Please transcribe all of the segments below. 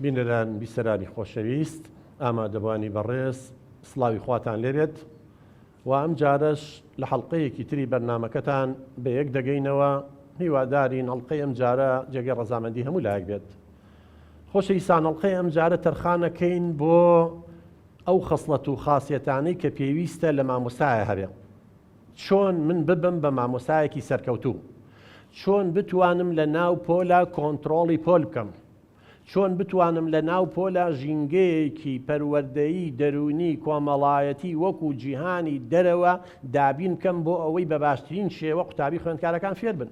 بینەران بیسەرانی خۆشەویست ئامادەبوانی بەڕێز سڵاوی خواتان لێبێت و ئەم جارەش لە حەڵقەیەکی تری بەرنامەکەتان بە یەک دەگەینەوە هیوادارین ئەڵقەی ئەم جارە جێگەی ڕەزامەندی هەموو لایەک بێت. خۆشەویستان ئەڵقەی ئەم جارە تەرخانەکەین بۆ ئەو خەسڵەت و خاسیەتانەی کە پێویستە لە مامۆستایە هەبێ. چۆن من ببم بە مامۆستایەکی سەرکەوتوو، چۆن بتوانم لە ناو پۆلە کۆنتڕۆڵی پۆل بکەم، چۆن بتوانم لە ناو پۆلە ژینگەیەکی پەروەردەیی دەرونی کۆمەڵایەتی وەکو جیهانی دەرەوە دابین کەم بۆ ئەوەی بە باشترین شێوە قوتابی خوێندکارەکان فێر بن،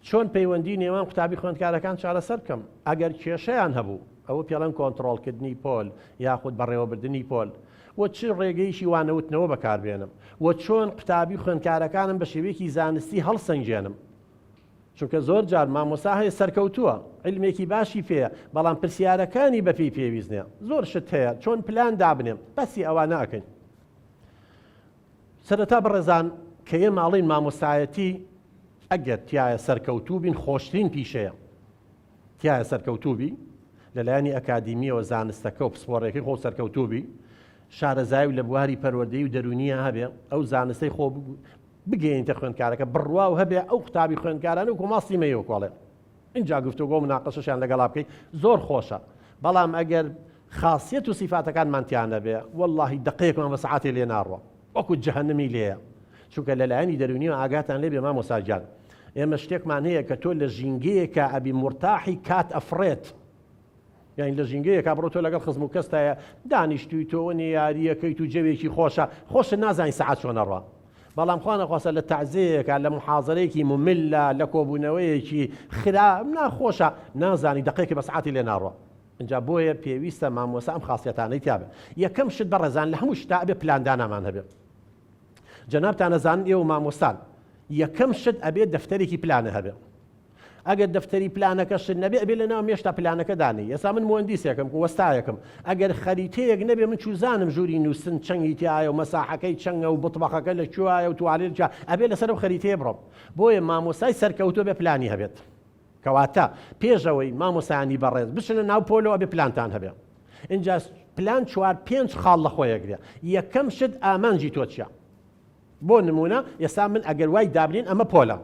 چۆن پەیوەندی نێوان قوتابی خوێندکارەکان چارەسەر بکەم ئەگەر کێشەیان هەبوو ئەوە پێڵەن کۆنتڕۆڵکردنی پۆل یاخود بەڕێوەبردننی پۆل و چ ڕێگەیشی وانەوتنەوە بەکاربێنم و چۆن قوتابی خوێندکارەکانم بە شێوەیەکی زانستی هەڵسەنگێنم. چونکە زۆر جار مامۆستا هەیە سەرکەوتووە علمێکی باشی پێەیە بەڵام پرسیارەکانی بەپێی پێویست نییە، زۆر شت هەیە چۆن پلان دابنێم بەسی ئەوە ناکەین. سەرەتا بەڕێزان کە ئێمە ماڵین مامۆستایەتی ئەگەر تایە سەرکەوتوو بین خۆشترین پیشەیە، تایە سەرکەوتوو بی لەلایەنی ئەکادیمیەوە زانستەکە و پسپۆڕێکی خۆ سەرکەوتوو بی شارەزای لە بواری پەروەردەیی و دەرونیە هەبێ ئەو زانستەی خۆ بگەینتە خوێندکارەکە بڕوا و هەبێ ئەو قوتابی خوێندکارانە و کۆماستی مەیەوەکۆڵێ اینجا گفتوگۆ و مناقەشەشیان لەگەڵا بکەیت زۆر خۆشە. بەڵام ئەگەر خاصیەت و سیفاتەکانمان نەبێ وەڵڵاهی دقەیەکمان بە سەعاتێ لێ ناڕوە وەکو جەهەنەمی لێیە. چونکە لەلایەنی دەرونی و ئاگاتان لێ بێ مامۆستاجان ئێمە شتێکمان هەیە کە تۆ لە ژینگەیەکە ئەبی مرتاحی کات ئەفرێت، یعنی لە ژینگەیەکە بڕۆ تۆ لەگەڵ خزم و کەستایە دانیشتوی تۆ یاریەکەیت و جەوێکی خۆشە نازانی سەعات چۆنە ڕوا. بەڵام خوا نەخواسە لە تەعزیەیەکە لە محاضەرەیەکی مملە لە کۆبوونەوەیەکی خراپ ناخۆشە نازانی دقەیەکی بە سەعاتی لێ ناڕوە. اینجا بۆیە پێویستە مامۆستا ئەم خاصیەتانەی تیا بێ. یەکەم شت بەڕێزان لە هەموو شتا ئەبێ پلاندانامان هەبێ. جەنابتان ئەزانن ئێوە مامۆستان یەکەم شت ئەبێ دەفتەرێکی پلانە هەبێ. ئەگەر دەفتەری پلانەکەشت نەبێ ئەبێ لەناو مێشتا پلانەکە دانی. ئێستا من مهندیسێکم وەستایەکم ئەگەر خەریتەیەک نەبێ من چوزانم ژووری نووسن چەنگی تایە و مەساحەکەی چەنگە و بتبەخەکە لەکوایە و توالێت ئەبێ لەسەر ئەو خەریتەیە بڕۆم. بۆیە مامۆستای سەرکەوتوو بێ پلانی هەبێت. کەواتە پێشەوەی مامۆستایانی بەڕێز بچنە ناو پۆلەوە ئەبێ پلانتان هەبێ. اینجا پلان 4-5 خاڵ لە خۆیەگرێ. یەکەم شت ئامانجی تۆ چییە؟ بۆ نمونە ئێستا من ئەگەر وای دابنین ئەمە پۆلە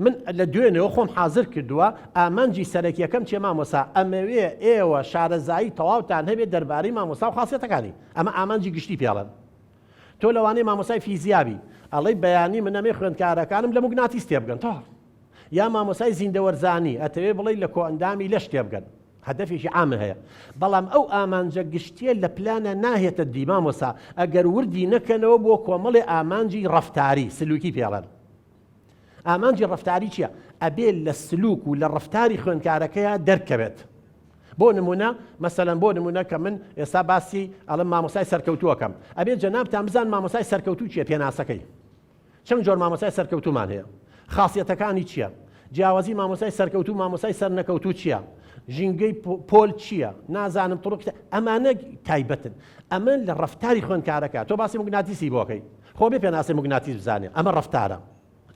من لە دوێنەوە خۆم حاضر کردووە ئامانجی سەرەکیەکەم چێ مامۆستا ئەمەوێ ئێوە شارەزایی تەواوتان هەبێت دەربارەی مامۆستا و خاصیەتەکانی ئەمە ئامانجی گشتی پێڵەن. تۆ لەوانەیە مامۆستای فیزیابی ئەڵەی بەیانی من ئەمێ خوێندکارەکانم لە موگناتیس تێبگەن تا یا مامۆستای زیندەوەرزانی ئەتەوێ بڵێ لە کۆئەندامی لەش تێبگەن هەدەفێکی عامە هەیە. بەڵام ئەو ئامانجە گشتیە لە پلانە ناهێتە دی مامۆستا ئەگەر وردی نەکەنەوە بۆ کۆمەڵێ ئامانجی ڕەفتاری سلوکی پێڵەن. ئامانجی ڕەفتاری چییە؟ ئەبێ لە سلوک و لە ڕەفتاری خوێندکارەکەیە دەرکەوێت. بۆ نمونە مەسەلەن بۆ نمونە کە من ئێستا باسی ئەڵم مامۆستای سەرکەوتووەکەم ئەبێ جەنابتان بزان مامۆستای سەرکەوتوو چییە پێناسەکەی چەند جۆر مامۆستای سەرکەوتومان هەیە خاصیەتەکانی چییە جیاوازی مامۆستای سەرکەوتوو مامۆستای سەرنەکەوتوو چییە ژینگەی پۆل چییە نازانم تڕک ئەمانە تایبەتن ئەمە لە ڕەفتاری خوێندکارەکە تۆ باسی موگناتیسی بۆکەی خۆ بێ پێناسی موگناتیس بزانێ ئەمە ڕەفتارە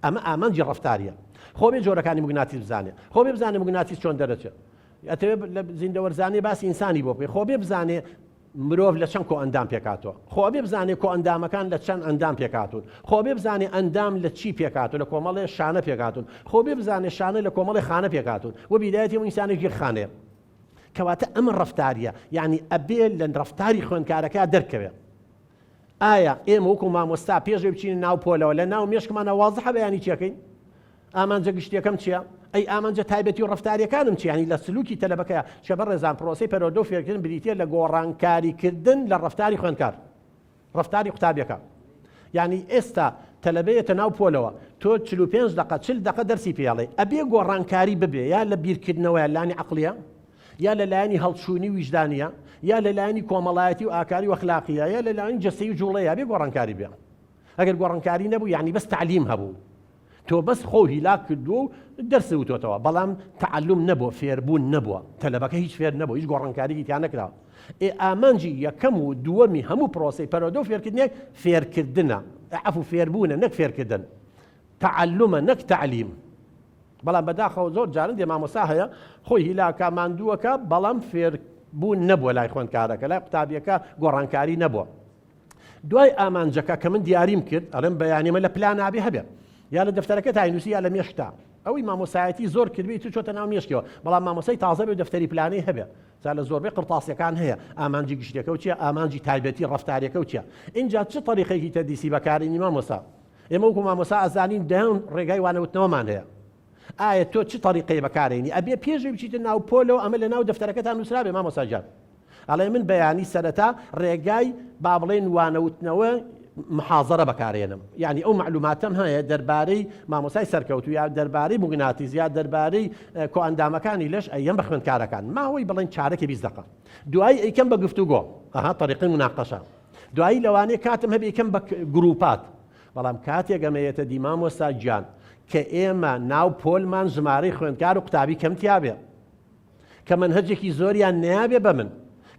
ئەمە ئامانجی ڕەفتاریە خۆ بێ جۆرەکانی موگناتیس بزانێ خۆ بێ بزانێ موگناتیس چۆن دەرەچێت ئەتەوێ لە زیندەوەرزانێ باسی ئینسانی بۆ بکەی خۆ بێ بزانێ مرۆڤ لە چەند کۆ ئەندام پێکاتەوە خۆ بێ بزانێ کۆ ئەندامەکان لە چەند ئەندام پێکاتون خۆ بێ بزانێ ئەندام لە چی پێکاتون لە کۆمەڵێ شانە پێکاتون خۆ بێ بزانێ شانە لە کۆمەڵی خانە پێکاتون و بیدایەتی هەموو ئینسانێکی خانەیە کەواتە ئەمە ڕەفتاریە یعنی ئەبێ لە ڕەفتاری خوێندکارەکە دەرکەوێت. ئایا ئێمە وەکو مامۆستا پێشێ بچین ناو پۆلەوە لە ناو مێشکمانە وازەحە بەیانی چیەکەین ئامانجە گشتیەکەم چییە؟ ئەی ئامانجە تایبەتی و ڕەفتاریەکانم چی ینی لە سلوکی تەلەبەکەیە شە بەڕێزان پرۆسەی پەرۆدە و فێرکردن بریتە لە گۆڕانکاریکردن لە ڕەفتاری خوێندکار ڕەفتاری قوتابیەکە. یعنی ئێستا تەلەبەیەتە ناو پۆلەوە تۆ 45 دقە 40 دقە دەرسی پێڵێ ئەبێ گۆڕانکاری ببێ یا لە بیرکردنەوەیە لانی عەقلیە یا لە لایەنی هەڵچوونی ویژدانیە یا لە لایەنی کۆمەڵایەتی و ئاکاری و ئەخلاقیە یا لە لایەنی جەستەی و جوڵەیە بێ گۆڕانکاری بێ. ئەگەر گۆڕانکاری نەبوو یعنی بەس تعلیم هەبوو تۆ بەس خۆ هیلاک کردو و دەرس وتۆتەوە بەڵام تعلم نەبووە فێربوون نەبووە تەلەبەکە هیچ فێر نەبوو هیچ گۆڕانکاریی تیان نەکراوە. ئامانجی یەکەم و دووەمی هەموو پرۆسەی پەرۆدە و فێرکردنێک فێرکردنە عەفو فێربوونە نەک فێرکردن تعلمە نەک تعلیم بەڵام بەداخەوە زۆر جارن دێ مامۆستا هەیە خۆی هیلاکە ماندووەکە بەڵام فێربوون نەبووە لای خوێندکارەکە لای قوتابیەکە گۆڕانکاری نەبووە. دوای ئامانجەکە کە من دیاریم کرد ئەڵێم بەیانیمە لە پلانابێ هەبێ یا لە دەفتەرەکە تاینووسی یا لە مێشتا ئەوەی مامۆسایەتی زۆر کردوی تو چۆتە ناو مێشکەوە بەڵام مامۆسای تازە بێ دەفتەری پلانەی هەبێ جا لە زۆربەی قرتاسیەکان هەیە ئامانجی گشتەکە و چیە ئامانجی تایبەتی ڕەفتاریەکە و چیە اینجا چه طریقێکی تەدریسی بەکارێنی مامۆستا ئێمە وەکو مامۆستا ئەزانین دەهێن ڕێگای وانەوتنەوەمان هەیە ئایا تۆ چ طریقەی بەکارێنی ئەبێ پێشی بچیتە ناو پۆلەوە ئەمە لە ناو دەفتەرەکەتان نووسرا بێ مامۆستا جان ئەڵێ من بەیانی سەرەتا ڕێگای با بڵێن وانەوتنەوە محاضرە بەکارێنم یعنی ئەو معلوماتم هەیە دەربارەی مامۆسای سەرکەوتو یا دەربارەی موگناتیز یا دەربارەی کۆئەندامەکانی لەش ئەیەم بە خوێندکارەکان ماوەی بڵێن چارەکە 20 دقیقە دوایی ئەیکەم بە گفتوگۆ ئەها طریقی مناقەشە دوایی لەوانەیە کاتم هەبێ یەکەم بە گروپات بەڵام کاتێک ئەمەیەتە دی مامۆستا گیان کە ئێمە ناو پۆلمان ژمارەی خوێندکار و قوتابی کەمتیابێ کە منهەجێکی زۆریان نایابێ بە من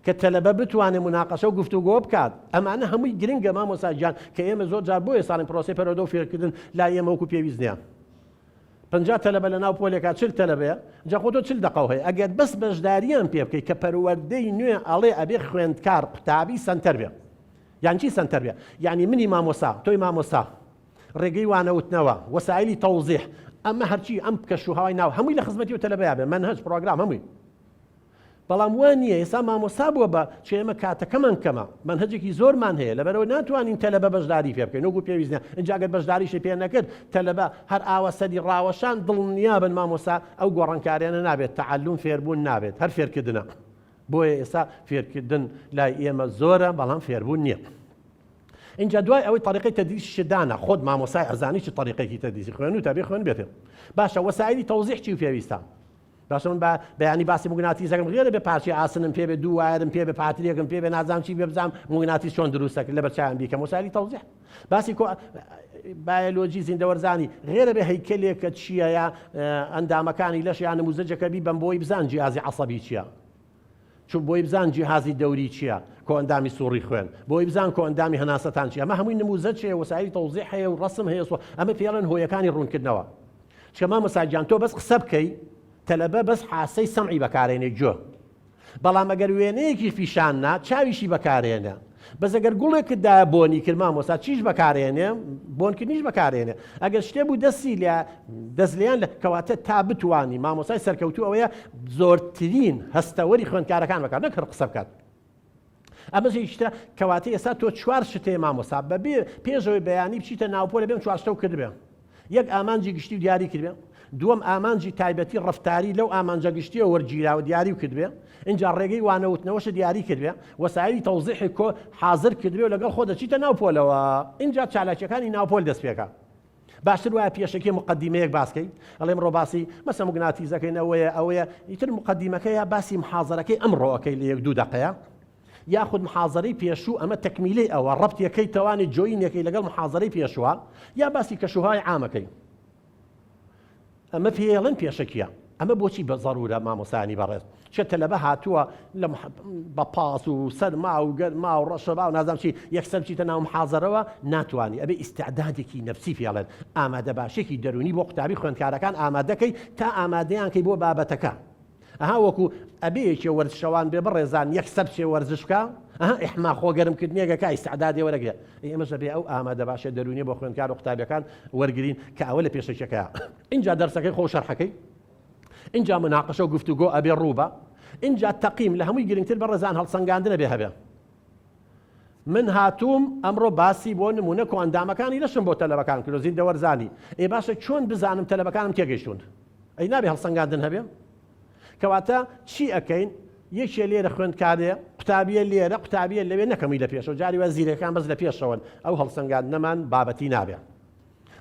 کە تەلەبە بتوانێت مناقەشە و گفتوگۆ بکات ئەمانە هەمووی گرنگە مامۆستا گیان کە ئێمە زۆر جار بۆیە ساڵی پرۆسی پەرۆدە و فێرکردن لا ئێمە وەکو پێویست نییە 50 تەلەبە لە ناو پۆلێکا 40 تەلەبەیە جا خۆ تۆ 40 دقەو هەیە ئەگەر بەس بەشداریان پێ بکەیت کە پەروەردەی نوێ ئەڵێ ئەبێ خوێندکار قوتابی سەنتەر بێ یان چی سەنتەر بێ یعنی منی مامۆستا تۆی مامۆستا ڕێگەی وانەوتنەوە وەسایلی تەوزیح ئەمە هەرچی ئەم کەشوهاوای ناو هەمووی لە خزمەتی و تەلەبەیە بێ منهەج پرۆگرام هەمووی بەڵام وان نییە ئێستا مامۆستا بووە بە چ ئێمە کاتەکەمان کەمە منهەجێکی زۆرمان هەیە لەبەرەوە ناتوانین تەلەبە بەشداری پێ بکەین وەکو پێویست نییە اینجا ئەگەر بەشداریشی پێ نەکرد تەلەبە هەر ئاوە سەدی ڕاوەشان دڵنیا بن مامۆستا ئەو گۆڕانکاریانە نابێت تەعەلوم فێربوون نابێت هەر فێرکردنە بۆیە ئێستا فێرکردن لای ئێمە زۆرە بەڵام فێربوون نییە اینجا دوای ئەوەی طریقی تەدریسی دانا خۆت مامۆسای ئەزانی چ طریقێکی تەدریسی خوێن و تابێ خوێن بێتێ باشە وەسایلی تەوزیح چی و پێویستە باشە من بە بەیانی باسی موگناتیزەکەم غێرە بێ پارچی ئاسنم پێ بێ دوو وایرم پێ بێ پاتریەکەم پێ بێ نازانم چی بێ بزانم موگناتیز چۆن دروستەکرد لەبەر چیان بیکەم وەسایلی تەوزیح باسی بایۆلۆجی زیندەوەرزانی غێرە بێ هەیکەلێکە چییە یا ئەندامەکانی لەش یان نموزەجەکە بی بەم بۆی بزان جیهازی عەسەبی چییە چون بۆی بزان جیهازی دەوری چییە کۆئەندامی سووڕی خوێن بۆی بزان کۆئەندامی هەناسەتان چییە ئەمە هەمووی نموزەج هەیە وەسایلی تەوزیح هەیە و ڕەسم هەیە ئەمە پێڵێن هۆیەکانی ڕوونکردنەوە چکە مامۆستا گیان تۆ بەس قسە بکەی تەلەبە بەس حاسەی سەمعی بەکارێنێ گوێ بەڵام ئەگەر وێنەیەکی فیشاننا چاویشی بەکارێنە بەس ئەگەر گوڵێکتدا بۆنی کرد مامۆستا چیش بەکارێنێ بۆنکردنیش بەکارێنێ ئەگەر شتێ بوو دەستی لە دەستلیان لە کەواتە تا بتوانی مامۆسای سەرکەوتوو ئەوەیە زۆرترین هەستەوەری خوێندکارەکان بەکار نەکرد قسە بکات ئەمە شتە کەواتە ئێستا تۆ چوار شتێ مامۆستا بەبێ پێشەوەی بەیانی بچیتە ناوپۆلە بێم چوار شتە و کردبێ یەک ئامانجی گشتی و دیاری کردبێ دووەم ئامانجی تایبەتی ڕەفتاری لەو ئامانجە گشتیە وەرگیراوە دیاری و کردبێ اینجا ڕێگەی وانەوتنەوەش دیاری کردبێ وەسایلی تەوزیحی کۆ حاضر کردبێ و لەگەڵ خۆ دەچیتە ناوپۆلەوە اینجا چالاکیەکانی ناوپۆل دەست پێکە باشتر وایە پێشەکەی مقدیمەیەک باسکەی ئەڵێم ڕۆباسی مەسە موگناتیزەکەینەوەیە ئەوەیە ئیتر مقدیمەکەیە باسی محاضرەکەی ئەمڕۆەکەی لە 1-2 دقەیە یاخود محاضرەی پێشوو ئەمە تەکمیلەی ئەوە ڕەبتیەکەی تەوانی جۆینەکەی لەگەڵ محاضرەی پێشووە یا باسی کەشوهای عامەکەی ئەمە پێڵێن پێشەکیە ئەمە بۆچی بە ضرورە مامۆسانی بەڕێز چێت تەلەبە هاتووە لە بە پاس و سەرما و گەرما و ڕەشەبا و نازانم چی یەکسەر بچیتە ناو محاضرەوە ناتوانانی ئەبێ ئیستعدادێکی نەفسی پێڵێن ئامادە باشێکی دەرونی بۆ قوتابی خوێندکارەکان ئامادەکەی تا ئامادەیانکەی بۆ بابەتەکە ئەها وەکو ئەبەیەکێ وەرزشەوان بێ بڕێزان یەکسەر بچێ وەرزش بکە ئەها ئیحما خۆگەرمکردنیەکە ئیستعدادی وەرەگرێت ئێمەش بێ ئەو ئامادە باشە دەرونی بۆ خوێندکار و قوتابیەکان وەرگرین کە ئەوە لە پێشەکەیە اینجا دەرسەکەی خۆ شەرحەکەی اینجا مناقەشە و گفتوگۆ ئەبێ ڕووبە اینجا تەقیم لە هەمووی گرنگتر بەڕێزان هەڵسەنگاندنە بێ هەبێ من هاتووم ئەمڕۆ باسی بۆ نمونە کۆئەندامەکانی لەشم بۆ تەلەبەکان کرد زیندەوەرزانی ئێ باشە چۆن بزانم تەلەبەکانم تێگەیشتون ئەی نابێ هەڵسەنگاندن هەبێ کەواتە چی ئەەکەین یەکێ لێرە خوێندکارێ قوتابیە لێرە قوتابیە لەوێ نەکەمی لە پێشەوە جاری وە زیرەکان بەس لە پێشەوەن ئەو هەڵسەنگاندنەمان بابەتی نابێ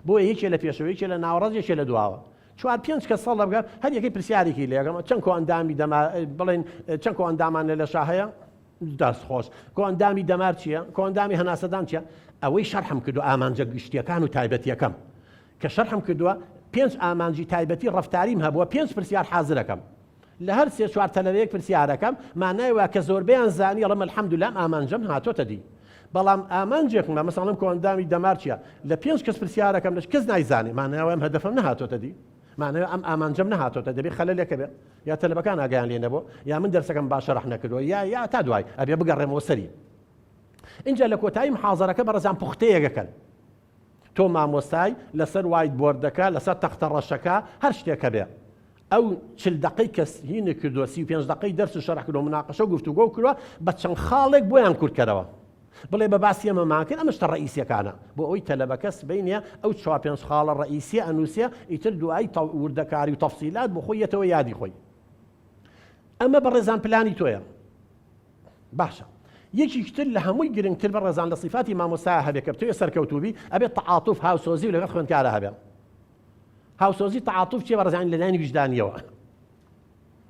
بۆ یەکێ لە پێشەوە یەکێ لە ناوەڕاست یەکێ لە دواوە 4-5 کەس سەڵ بگات هەر یەکەی پرسیارێکی لێگەمە چەند کۆئەندامی دەمار بڵێن چەند کۆئەندامانە لە شا هەیە دەستخۆش کۆئەندامی دەمار چییە کۆئەندامی هەناسەدان چییە ئەوەی شەرحم کردو ئامانجە گشتیەکان و تایبەتیەکەم کە شەرحم کردووە 5 ئامانجی تایبەتی ڕەفتاریم هەبووە 5 پرسیار حازرەکەم لە هەر 3-4 تەلەبەیەک پرسیارەکەم مانایوە کە زۆربەیان زانی ئەڵێم الحەمدولillah ئامانجەم هاتۆتە دی بەڵام ئامانجێکم مەسەڵەن کۆئەندامی دەمار چییە لە 5 کەس پرسیارەکەم لەش کەس نایزانێ مانایوە ئەم هەدەفم نەهاتۆتە دی معناوێ ئەم ئامانجەم نەهاتۆتە دەبێت خەلەلێکە بێ یا تەلەبەکان ئاگیان لێ نەبوو یا من دەرسەکەم باشە ڕەح نەکردووە یا تا دوای ئەبێ بگەڕێمەوە سەری. اینجا لە کۆتایی محاضەرەکە بەڕێزان پوختەیەکەکەن تۆ مامۆستای لەسەر وایت بۆردەکە لەسەر تەختە ڕەشەکە هەر شتێکە بێ ئەو 40 دقەی کەس هینە کردووە 35 دقەی دەرس شەرح کردو مناقەشە و گفتوگۆ کردووە بە چەند خاڵێک بۆیان کورتکەرەوە بڵێ بە باسی ئەمەمان کرد ئەمە شتە ڕئیسیەکانە بۆ ئەوی تەلەبەکەس بینە ئەو 4-5 خاڵە ڕئیسیە ئەنووسە ئیتر دوایی وردەکاری و تەفسیلات بۆ خۆی یەتەوە یادی خۆی. ئەمە بەڕێزان پلانی تۆیە باشە. یەکیتر لە هەمووی گرنگتر بەڕێزان لە صفاتی مامۆستایە هەبێت کە بتوێ سەرکەوتوبی ئەبێت تەعاتوف هاوسۆزی و لەگەڵ خوێندکارە هەبێت. هاوسۆزی تەعاتوف چێ بەڕێزان لەلایەنی وجدانیەوە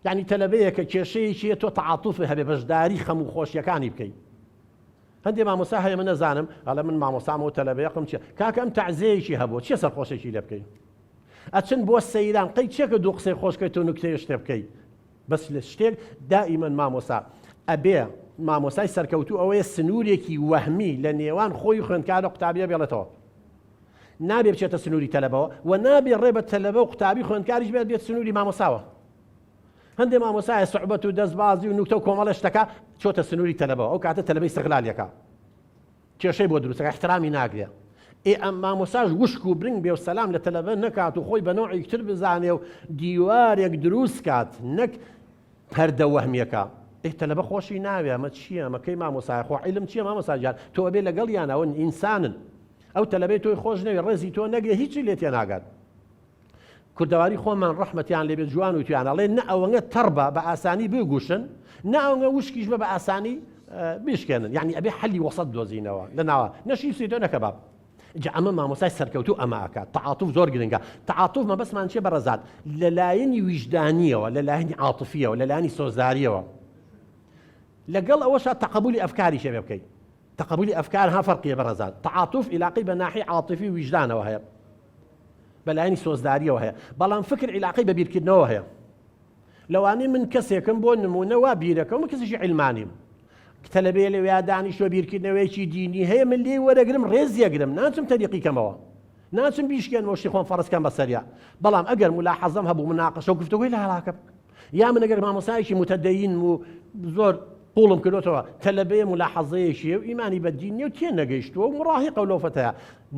یعنی تەلەبەیە کە کێشەیەکی تۆ تەعاتوف هەبێ بەشداری خەم و خۆشیەکانی بکەیت. هەندێک مامۆستا هەیە من نەزانم ئەڵێ من مامۆستامەوە تەلەبەیەقم چیە کاکە ئەم تەعزیەیەکی هەبوو چیە سەرخۆشێکی لێ بکەیت ئەچن بۆ سەیران قەی چێکە دوو قسەی خۆشکەیت و نوکتەیە شتێ بکەیت بەس لە شتێک دائیمەن مامۆستا ئەبێ مامۆستای سەرکەوتوو ئەوەیە سنوورێکی وەهمی لە نێوان خۆی خوێندکار و قوتابیە بێڵێتەوە نابێ بچێتە سنووری تەلەبەوە و نابێ ڕێ بە تەلەبە و قوتابی خوێندکاریش بێت سنووری مامۆساوە. هەندێک مامۆسایە سوحبەت و دەستبازی و نوکتە و کۆمەڵە شتەکە چۆتە سنووری تەلەبەوە ئەو کاتە تەلەبەی استیغلالێکە کێشەی بۆ دروستەکە احترامی ناگرێ ئەم مامۆساژ وشک و برنگ بێ و سەلام لە تەلەبە نەکات و خۆی بە نۆعی تر بزانێ و دیوارێک دروست کات نەک پەردە وەهمیەکە تەلەبە خۆشی ناوێ ئەمە چییە ئەمەکەی مامۆسای خۆ عیلم چییە مامۆساجان تۆ ئەبێ لەگەڵ یانەوە ئینسانن ئەو تەلەبەی تۆی خۆش نەوێ ڕێزی تۆ نەگرێ هیچی لێ تێناگات. کوردەواری خۆمان ڕەحمەتیان لێبێت جوان و تویان ئەڵێ نە ئەوەنگە تەڕبە بە ئاسانی بگوشن نە ئەوەنگە وشکیش بە ئاسانی بیشکێنن یعنی ئەبێ حەلی وەسەط دۆزینەوە لە ناوە نەشی سیدۆ نەکەباب. جا ئەمە مامۆسای سەرکەوتوو ئەمە ئاکات تەعاتوف زۆر گرنگە تەعاتوف مەبەسمان چێ بەڕێزان لەلایەنی ویجدانیەوە لەلایەنی عاتفیەوە لەلایەنی سۆزداریەوە لەگەڵ ئەوەشە تەقبولی ئەفکاری شێ بکەیت تەقبولی ئەفکار ها فەرقیە بەڕێزان تەعاتوف علاقەی بە ناحیە عاتفی و ویجدانەوە هەیە بەلایەنی سۆزداریەوە هەیە بەڵام فکر علاقەی بە بیرکردنەوە هەیە لەوانەیە من کەسێکم بۆ نمونە وا بیرەکەم کەسێکی عیلمانیم تەلەبەیە لەوێ دانیشتووە بیرکردنەوەیەکی دینی هەیە من لێی وەرەگرم ڕێزیەگرم ناچم تەریقیکەمەوە ناچم بیشکێنەوە شتی خۆم فەرزکەم بەسەریا بەڵام ئەگەر ملاحەزەم هەبوو مناقەشە و گفتوگۆی لە هەڵاکە یا من ئەگەر مامۆسایەکی متەدەین و زۆر قوڵم کردوتەوە تەلەبەیە ملاحەزەیەکی و ئیمانی بە دینی و تێ نەگەیشتووە و مڕاهقە و لەوفەتەیە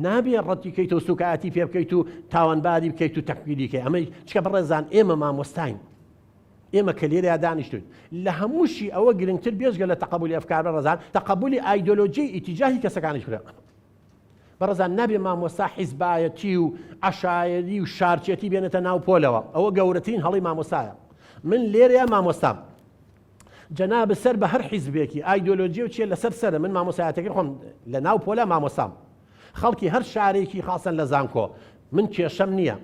نابێ ڕەتی بکەیت و سوکایەتی پێ بکەیت و تاوانباری بکەیت و تەکفیریکەی ئەمەی چکە بەڕێزان ئێمە مامۆستاین ئێمە کە لێرەیە دانیشتوین لە هەمووشی ئەوە گرنگتر بێژگە لە تەقبولی ئەفکار بەڕێزان تەقبولی ئایدۆلۆجی ئیتیجاهی کەسەکانیش کرا بەڕێزان نابێ مامۆستا حیزبایەتی و عەشایری و شارچێتی بێنێتە ناو پۆلەوە ئەوە گەورەترین هەڵی مامۆستایە من لێرەیە مامۆستام جەناب سەر بە هەر حیزبێکی ئایدۆلۆجی و چیە لەسەر سەرە من مامۆسایەتەکەی خۆم لە ناو پۆلە مامۆستام خەڵکی هەر شارێکی خاسن لە زانکۆ من کێشەم نییە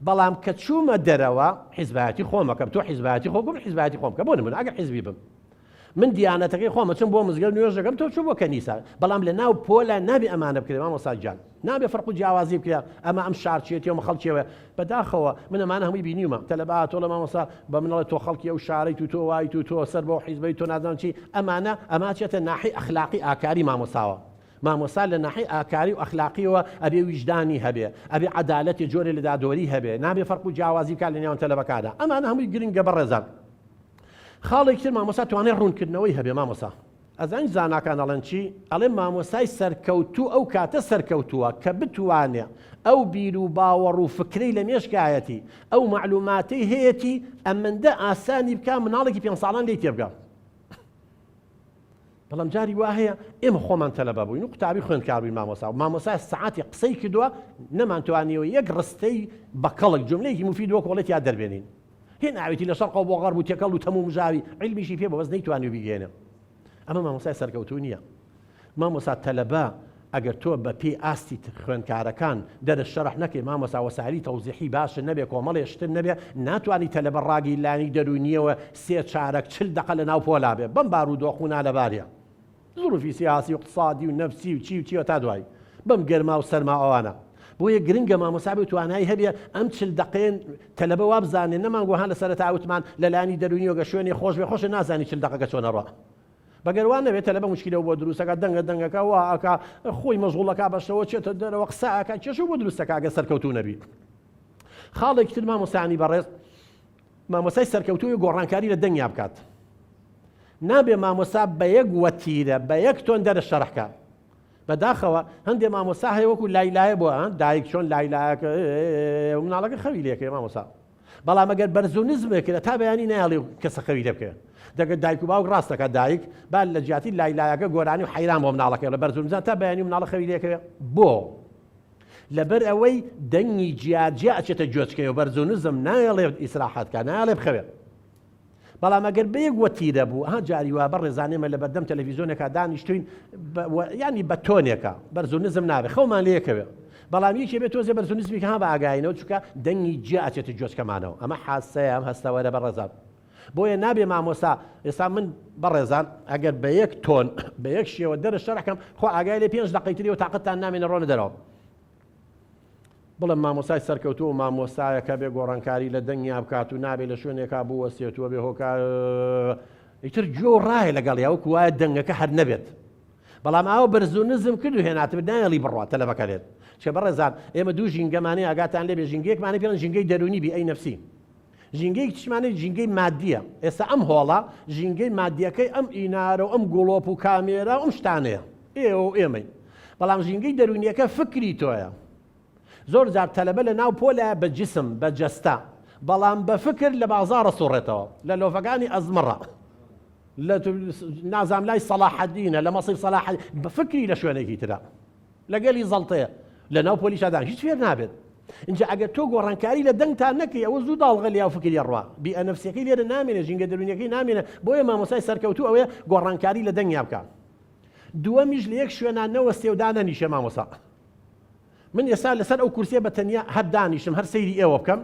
بەڵام کە چوومە دەرەوە حیزبایەتی خۆمەکەم تۆ حیزبایەتی خۆ بم حیزبایەتی خۆم کە بۆ من ئەگەر حیزبی بم من دیانەتەکەی خۆمە چم بۆ مزگەوت نوێژ دەکەم تۆ چوو بۆ کەنیسا بەڵام لە ناو پۆلە نابێ ئەمانە بکرێت مامۆستاجان نابێ فەرق و جیاوازی بکرێت ئەمە ئەم شارچێتی و خەڵکیەوە بەداخەوە من ئەمانە هەمووی بینیومە تەلەبات تۆ لە مامۆستا بە منەڵێت تۆ خەڵکی ئەو شارەی و تۆ وای و تۆ سەر بۆ حیزبەی تۆ نازانم چی ئەمە چێتە ناحی ئەخلاقی ئاکاری مامۆساوە مامۆستا لە ناحی ئاکاری و ئەخلاقیەوە ئەبێ ویجدانی هەبێ ئەبێ عەدالەتی جۆرێ لە دادوەری هەبێ نابێ فەرق و جیاوازی بکات لە نێوان تەلەبەکاندا ئەمانە هەمووی گرنگە بەڕێزان خاڵێکی تر مامۆستا توانێت ڕوونکردنەوەی هەبێ مامۆستا ئەزانین زاناکان ئەڵێن چی ئەڵێ مامۆستای سەرکەوتوو ئەو کاتە سەرکەوتووە کە بتوانێ ئەو بیر و باوەڕ و فکرەی لە مێشکایەتی ئەو معلوماتەی هەیەی ئەمەندە ئاسانی بکە مناڵێکی 5 ساڵان لێی تێبگا بەڵام جاری وا هەیە ئێمە خۆمان تەلەبە بووین و قوتابی خوێندکار بووین مامۆستا سەعاتی قسەی کردووە نەمانتوانیەوە یەک ڕستەی بە کەڵک جملەیەکی مفید وەک وڵێت یا دەربێنین هێن ئاوێتی لە شەرق و بۆ غەرب و تێکەڵ و تەموو مژاوی عیلمیشی پێ بەس نەیتوانی بیگێنێ ئەمە مامۆستای سەرکەوتوو نییە مامۆستا تەلەبە ئەگەر تۆ بە پێی ئاستی خوێندکارەکان دەرس شەرح نەکەی مامۆستا وەسایلی تەوزیحی باشە نەبێ کۆمەڵێ شتر نەبێ ناتوانی تەلەبە ڕاگی لانی دەرونیەوە 3 چارەک 40 دقە لە ناو پۆلا بێ بەم بارودۆخونا لەبارە ظروفی سیاسی و اقتصادی و نەفسی و چی و چیوە تا دوای بەم گەرما و سەرما ئەوانە بۆیە گرنگە مامۆستا بێ توانایی هەبێ ئەم 40 دقەیە تەلەبە وا بزانێ نەمانگوهان لە سەرەتا وتمان لەلانی دەرونی وەگە شوێنی خۆش بێ خۆشە نازانی 40 دقەکە چۆنە ڕوا بەگەروان نەبێت تەلەبە مشکلە بۆ دروستەکە دەنگەکە وا ئەکا خۆی مەشغوڵەکە بەشەوە چێتە دەرەوە قسە ئەکا کێشە بۆ دروستەکە ئەگە سەرکەوتوو نەبی خاڵێکی تر مامۆستایانی بەڕێز مامۆستای سەرکەوتووی گۆڕانکاری لە دەنگیا بکات نابێ مامۆستا بە یەک وەتیرە بە یەک تۆن دەرە شەڕحکە بەداخەوە هەندێک مامۆستا هەیە وەکو لایلایە بۆ دایک چۆن لایلایەکە مناڵەکە خەوی لێکێ مامۆستا بەڵام ئەگەر بەرزونزمێکرە تا بەیانی نایڵێ کەسە خەوی لێ بکە دەگەر دایک و باوک ڕاستەکە دایک با لە جیاتی لایلایەکە گۆرانی و حەیران بۆ مناڵەکە لە بەرزونزان تا بەیانی مناڵە خەوی لێکەوێ بۆ لەبەر ئەوەی دەنگی جیاجیا ئەچێتە گوێچکەوە بەرزونزم نایڵێ ئیسراحەتکە نایڵێ بخەوێت بەڵام ئەگەر بە یەک وەتیرە بوو جاری وا بەڕێزانێمە لە بەردەم تەلەڤیزۆنێکا دانیشتوین ینی بە تۆنێکە بەرزونزم نابێت خەومان لێکەوێ بەڵام یەکێ بێت تۆزێ بەرزونزمی ها بە ئاگاینەوە چونکە دەنگی جیا ئەچێتە گوێچکەمانەوە ئەمە حاسەیە ئەم هەستەوەرە بەڕێزان بۆیە نابێ مامۆستا ئێستا من بەڕێزان ئەگەر بە یەک تۆن بە یەک شێوە دەرە شەڕەکەم خۆ ئاگای لێ 5 دقەیتریەوە تااقەتتان نامێنە ڕۆنە دەرەوە بڵێم مامۆستای سەرکەوتووە و مامۆستایەکە بێ گۆڕانکاری لە دەنگیا بکات و نابێت لە شوێنێکا بوو وەسێتووە بێ هۆکا ئیتر جۆ ڕایە لەگەڵ یاوەکو وایە دەنگەکە هەر نەبێت بەڵام ئاوە بەرزونزم کرد و هێناتبێت نایەڵی بڕات تەلەبەکەلێت چێ بەڕێزان ئێمە دوو ژینگەمانەی ئاگاتان لێبێ ژینگەیەکمانەی پێڵن ژینگەی دەرونی بی ئەی نەفسی ژینگەی چشمانەی ژینگەی مادیە ئێستا ئەم هۆڵە ژینگەی مادیەکەی ئەم ئینارە و ئەم گوڵۆپ و کامێرە و ئەم شتانەیە ئێوە ئێمەی بەڵام ژینگەی دەرونیەکە فکری تۆیە زۆر جار تەلەبە لە ناو پۆلە بە جسم بە جەستا بەڵام بە فکر لە بازاڕە سوڕێتەوە لە لۆفەکانی ئەزمڕە لە نازام لای سەلاحەدینە لە مەسیر سەلاحەدین بە فکری لە شوێنێکی ترە لەگەلی زەڵتەیە لە ناو پۆلیشادان هیچ فێر نابێت اینجا ئەگەر تۆ گۆڕانکاری لە دەنگتان نەکەی ئەوە زوو داڵغە لیا و فکری ڕوا بیئەنەفسیەکەی لێرە نامێنێ ژینگە دەرونیەکەی نامێنە بۆیە مامۆستای سەرکەوتوو ئەوەیە گۆڕانکاری لە دەنگیا بکات دووەمیش لە یەک شوێنان نەوەستێ و دانەنیشە مامۆستا من ئێستا لەسەر ئەو کورسیە بە تەنیا هەر دانیشم هەر سەیری ئێوە بکەم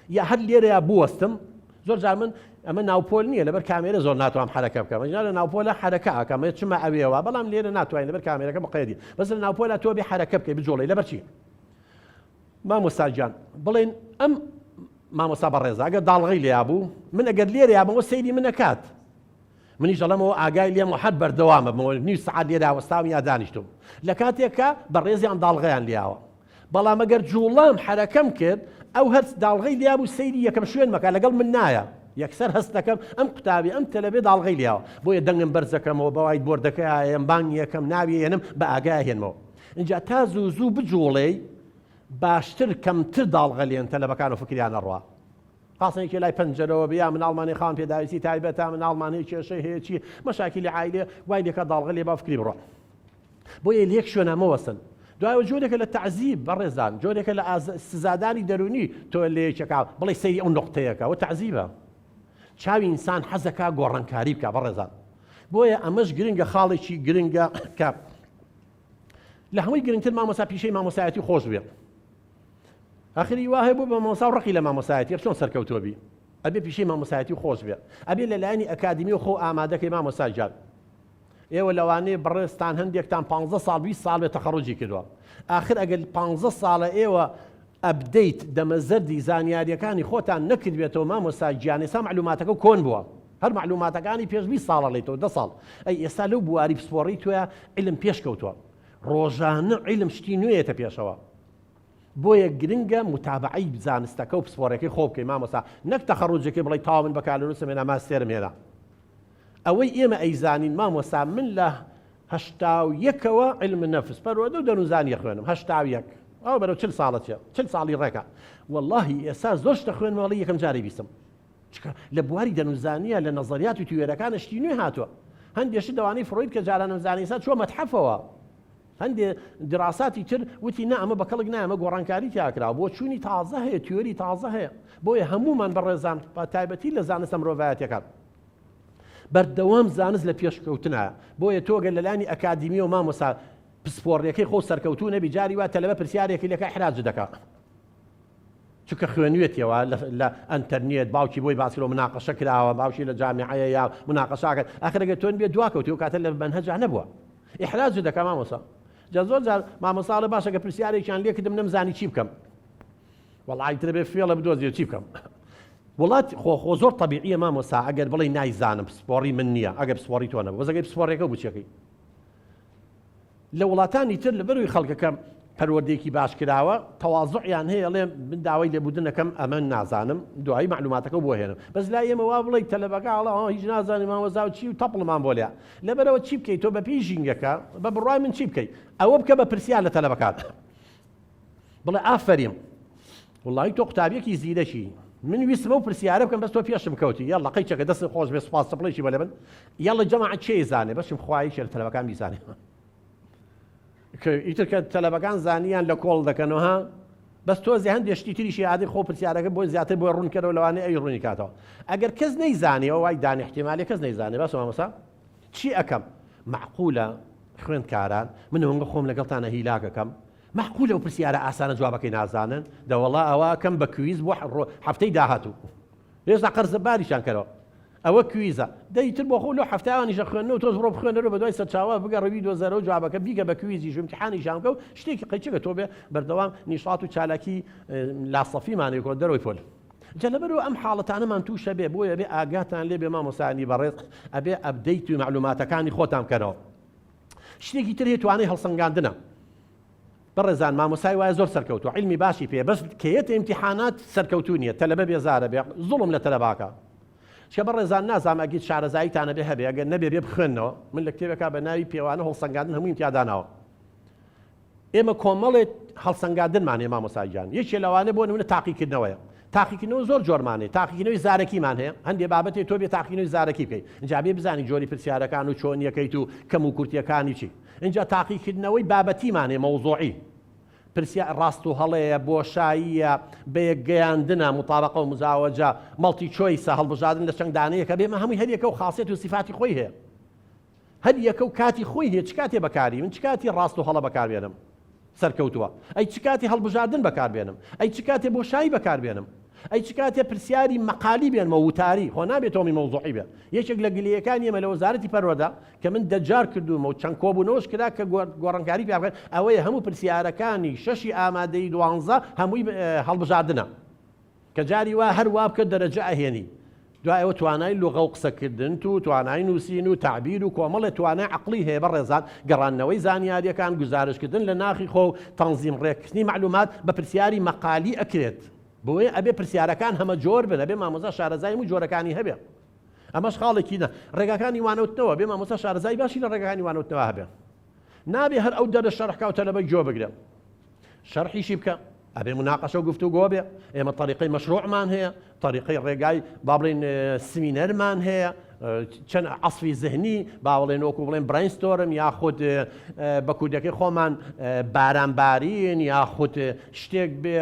یا هەر لێرە یا بوەستم زۆر جار من ئەمە ناوپۆل نییە لەبەر کامێرە زۆر ناتوانم حرەکە بکەم لە ناوپۆلە حرەکە ئەکەم چما ئەوێەوە بەڵام لێرە ناتوانین لەبەر کامێرەکە بقەیدی بەس لە ناوپۆلە تۆ بێ حرەکە بکەی بجۆڵی لەبەر چی مامۆستا گیان بڵێن ئەم مامۆستا بەڕێزە ئەگەر داڵغەی لێیا بوو من ئەگەر لێرە یابەوە سەیری من نەکات منیش دەڵێمەوە ئاگای لێم و حەد بەردەوامە نی سەعات لێرا وەستاوم یا دانیشتم لە کاتێکە بەڕێزیان داڵغەیان لیاوە بەڵام ئەگەر جوڵام حرەکەم کرد ئەو هەر داڵغەی لیا بوو سەیری یەکەم شوێن مەکە لەگەڵ من نایە یەکسەر هەست دەکەم ئەم قوتابی ئەم تەلەبێ داڵغەی لیاوە بۆیە دەنگم بەرزەکەمەوە بەوای بۆردەکەیان بانگ یەکەم ناوی هێنم بە ئاگای هێنمەوە اینجا تا زوو زوو بجوڵێ باشتر کەمتر داڵغە لێن تەلەبەکان و فکریانە ڕوا خاصنێکی لای پەنجەرەوە بیا مناڵمانی خاوەن پێداویستی تایبەتە مناڵمانی کێشەی هەیە چی مەشاکلی عایلێ وای لێکە داڵغە لێ با فکری بڕۆ بۆیە لێک شوێنە مەوەسن دوایەوە جۆرێکە لە تەعزیب بەڕێزان جۆرێکە لە سزادانی دەرونی تۆ لێچەکە بڵێ سەیری ئەو نقطەیەکە و تەعزیبە چاوی ئینسان حەزەکە گۆڕانکاری بکە بەڕێزان بۆیە ئەمەش گرنگە خاڵێکی گرنگە کە لە هەمووی گرنگتر مامۆستا پیشەی مامۆسایەتی خۆش بێ ئاخری واه بوو بە مامۆستا و ڕقی لە مامۆسایەتی چۆن سەرکەوتووە بی ئەبێ پیشەی مامۆسایەتی خۆش بێ ئەبێ لەلایەنی ئەکادمی و خۆ ئامادەکەی مامۆستا جار ئێوە لەوانەیە بەڕێستان هەندێکتان 15 ساڵ 20 ساڵ بێ تەخەڕوجی کردووە آخر ئەگەر 15 ساڵە ئێوە ئەبدەیت دەمەزەردی زانیاریەکانی خۆتان نەکردبێتەوە مامۆستا گیان ئێستا معلوماتەکە کۆن بووە هەر معلوماتەکانی پێش 20 ساڵە لێتەوە 10 ساڵ ئەی ئێستا لەو بواری پسپۆڕی توە علم پێش کەوتووە ڕۆژانە علم شتی نوێیەتە پێشەوە بۆیە گرنگە متابعەی زانستەکە و پسپۆڕەکەی خۆ بکەی مامۆستا نەک تەخەڕوجەکەی بڵێ تاوا من بەکالۆرسم هێنا ماستێرم هێنا ئەوەی ئێمە ئەیزانین مامۆستا من لە 81ەوە علم نەفس پەروەردە و دەنوزانی خوێنم 81 ئەو بەرەو 40 ساڵەتە 40 ساڵی ڕێکە واللهی ئێستا زۆر شتە خوێنمەوەڵی یەکەم جاری بیستم لە بواری دەنوزانیە لە نەزەریات و تیۆرەکانە شتی نوێ هاتووە هەندێشت دەوانەی فڕۆید کە جاران نەزانیسا چووە مەتحەفەوە هەندێ دراساتی تر وتی نا ئەمە بەکەڵک نایەمە گۆڕانکاری تیاکرا بۆ چوونی تازە هەیە تیۆری تازە هەیە بۆیە هەمومان بەڕێزان بە تایبەتی لە زانستە مرۆڤایەتیەکان بەردەوام زانست لە پێشکەوتنە بۆیە تۆگە لەلانی ئەکادمی و مامۆستا پسپۆڕیەکەی خۆ سەرکەوتوو نەبی جاری وا تەلەبە پرسیارێکی لەکە حراج دەکات چونکە خوێنوێتەوە لە ئەنتەرنێت باوکی بۆی باسیەوە مناقەشە کراوە باوکی لە جامعەیە یا مناقەشاکرد ئاخرەگە تۆن بێت دواکەوتی و کاتە لە بەنهەجا نەبووە ئیحراج دەکا مامۆستا جا زۆر جار مامۆستاڵە باشەکە پرسیارێکیان لێ کردم نەمزانی چی بکەم وەڵای ترە بێ فێڵە بدۆزیێ چی بکەم وڵات خۆ زۆر طبیعیە مامۆستا ئەگەر بڵێ نایزانم پسپۆڕی من نییە ئەگەر پسپۆڕی تۆ نەبوو بەزەگەی پسپۆڕێکە بچێکی لە وڵاتانی تر لە بەروی خەڵکەکەم پەروەردەیەکی باش کراوە تەواضوعیان هەیە ئەڵێ من داوای لێبوردنەکەم ئەمە نازانم دوایی معلوماتەکە بۆ هێنم بەس لای ئێمە وا بڵێ تەلەبەکە ئەڵێ هیچ نازانم مامۆستا و چی و تەپڵمان بۆ لێ لەبەرەوە چی بکەیت تۆ بە پێی ژینگەکە بە بڕای من چی بکەیت ئەوە بکە بە پرسیار لە تەلەبەکان بڵێ ئافەریم وڵی تۆ قوتابیەکی زیرەکی من ویستمە و پرسیارە بکەم بەس تۆ پێشم کەوتی یاڵڵا قەیچەکە دەست خۆش بێ سوپاس سپڵێکی بە لە من یاڵڵا جەماعەت چێ زانێ بەشم خوای شێر تەلەبەکان بیزانێ ئیتر کە تەلەبەکان زانیان لە کۆڵ دەکەنەوە بەس تۆزی هەندێک شتی تریشی عادی خۆ پرسیارەکە بۆ زیاتر بۆ ڕوونکەرەوە لەوانەیە ئەوی ڕوونی کاتەوە ئەگەر کەس نەیزانێ ئەو وای دانی احتیمالی کەس نەیزانێ بەس مامۆستا چی ئەەکەم معقولە خوێندکاران من هەنگە خۆم لەگەڵتانە هیلاکەکەم معقولە و پرسیارە ئاسانە جوابەکەی نازانن دەوەڵا ئەوە کەم بە کویز بۆ هەفتەی داهاتوو هێشتا قەرزەباریشان کەرەوە ئەوە کویزە دەیتر بۆ خۆ لە هەفتەیانیشە خوێندنەوە تۆز بڕۆ بخوێنەرەوە بە دوای سەرچاوە بگە ڕەوی دۆزەرەوە جوابەکە بیگە بە کویزیش امتحانیشان بکە و شتێکی قەیچەکە تۆ بێ بەردەوام نیشاط و چالاکی لاسەفیمانەیە کۆ دەرەوەی فۆل جا لەبەرەوە ئەم حاڵەتانەمان تووشە بێ بۆیە بێ ئاگاتان لێ بێ مامۆستانی بەڕێز ئەبێ ئەپدەیت و معلوماتەکانی خۆتان بکەنەوە شتێکی تر هەیە توانای هەڵسەنگاندنە بەڕێزان مامۆسای وایە زۆر سەرکەوتووە عیلمی باشی پێ بەس کەیەتە ئیمتیحانات سەرکەوتوو نییە تەلەبە بێزارە بێ زوڵم لە تەلەباکە چکە بەڕێزان نازانم ئەگەر شارەزاییتانە بێ هەبێ ئەگەر نەبێ بێ بخوێنەوە من لە کتێبێکا بە ناوی پێوانە هەڵسەنگاندن هەمووی امتیادانەوە ئێمە کۆمەڵێت هەڵسەنگاندنمان هەیە مامۆسای گیان یەکێ لەوانە بۆ نمونە تاقیکردنەوەیە تاقیکردنەوە زۆر جۆرمانێ تاقیکردنەوەی زارەکیمان هەیە هەندێک بابەتێ تۆ بێ تاقیکردنەوەی زارەکی بکەیت اینجا بێ بزانی جۆری پرسیارەکان و چۆنیەکەیت و کەم و کورتیەکانی چی اینجا تاقیکردنەوەی بابەتیمان هەیە مەوزوعی پرسیار ڕاست و هەڵەیە بۆشاییە بەیەکگەیاندنە مطابقە و مزاوەجە مەڵتی چۆیسە هەڵبژاردن لە چەند دانەیەکە بێمە هەمووی هەریەکە و خاصیت و صفاتی خۆی هەیە هەریەکە و کاتی خۆی هەیە چ کاتێ بەکاری من چ کاتی ڕاست و هەڵە بەکاربێنم سەرکەوتووە ئەی چ کاتی هەڵبژاردن بەکاربێنم ئەی چ کاتێ بۆشایی بەکاربێنم ئەی چ کاتێ پرسیاری مەقالی بێنمە وتاری خۆ نابێت تۆمی مەوزوعی بێت یەکێک لە گلەکانی ئێمە لە وەزارەتی پەروەردە کە من دەجار کردومە و چەند کۆبوونەوەش کرا کە گۆڕانکاری پێ بکەن ئەوەیە هەموو پرسیارەکانی شەشی ئامادەی 12 هەمووی هەڵبژاردنە کە جاری وا هەروە بکە دەرەجە ئەهێنی دوایەوە توانای لوغە و قسەکردن و توانای نووسین و تعبیر و کۆمەڵە توانای عەقڵی هەیە بەڕێزان گەڕانەوەی زانیاریەکان گزارشکردن لە ناخی خۆ و تەنزیم ڕێکخستنی معلومات بە پرسیاری مەقالی ئەکرێت بۆیە ئەبێ پرسیارەکان هەمە جۆر بن ئەبێ مامۆستا شارەزای و جۆرەکانی هەبێ ئەمەش خاڵێکی نە ڕێگاکانی وانەوتنەوە بێ مامۆستا شارەزای باشی لە ڕێگاکانی وانەوتنەوە هەبێ نابێ هەر ئەو دەرە شەرحکە و تەلەبەی جۆ بگرێ شەرحیشی بکە ئەبێ مناقەشە و گفتوگۆ بێ ئێمە طریقەی مەشروعمان هەیە طریقەی ڕێگای با بڵێن سمینەرمان هەیە چەند عەسفی ذهنی با بڵێن وەکو بڵێن برینستۆرم یاخود بە کوردەکەی خۆمان بارانبارین یاخود شتێک بێ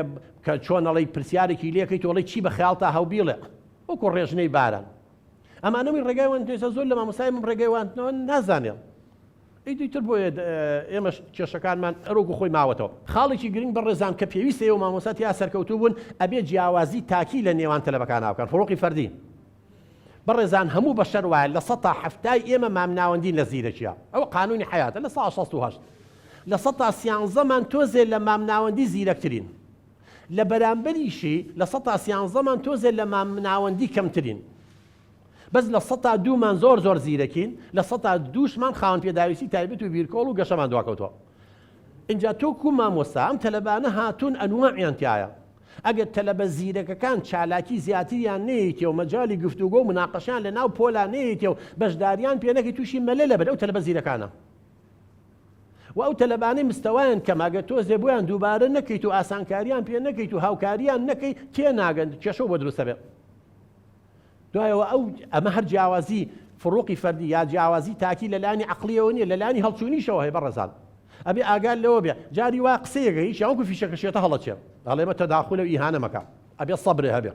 کە چۆن ئەڵێ پرسیارێکی لێکەیت تۆڵی چی بە خەیاڵتا هەوبیڵێ وەکو ڕێژنەی باران ئەمانەوەی ڕێگای وانتێسە زۆر لە مامۆسای من ڕێگای وانتنەوە نازانێ ئیتر بۆیە ئێمە کێشەکانمان ئەرۆگو خۆی ماوەتەوە خاڵێکی گرنگ بەڕێزان کە پێویستە و مامۆسات یا سەرکەوتوو بوون ئەبێ جیاوازی تاکی لە نێوان تەلەبەکان بکەن فڕۆقی فەردی بەڕێزان هەموو بەشەر وایە لە 170 ئێمە مامناوەندی لە زیرەکیە ئەوە قانونی حیاتە لە 168 لە 113مان تۆزێ لە مامناوەندی زیرەکترین لە بەرامبەریشی لە 113مان تۆزێ لە مامناوەندی کەمترین بەس لە 102مان زۆر زیرەکین لە 102شمان خاوەن پێداویستی تایبەت و بیرکۆڵ و گەشەمان دواکەوتەوە اینجا تۆ کو مامۆستا ئەم تەلەبانە هاتوون ئەنواعیان تایە ئەگەر تەلەبە زیرەکەکان چالاکی زیاتریان نەیەتێ و مەجای گفتوگۆ و مناقەشیان لە ناو پۆلا نەیەتێ و بەشداریان پێ نەکەی تووشی مەلە لەبەر ئەو تەلەبە زیرەکانە و ئەو تەلەبانەی مستەوایان کەماگە تۆزێ بۆیان دووبارە نەکەیت و ئاسانکاریان پێ نەکەیت و هاوکاریان نەکەی تێ ناگەن کێشە بۆ دروستە بێ دوایەوە ئەمە هەر جیاوازی فڕۆقی فەردی یا جیاوازی تاکی لەلانی عەقلیەوە نییە لەلانی هەڵچوونیشەوە هەیە بەڕێزان ئەبێ ئاگال لەوە بێ جاری وا قسەیەکە هیچ یاوەکو فیشەکەشێتە هەڵەچێ ئەڵێمە تەداخولە و ئیهانە مەکە ئەبێ سەبرێ هەبێ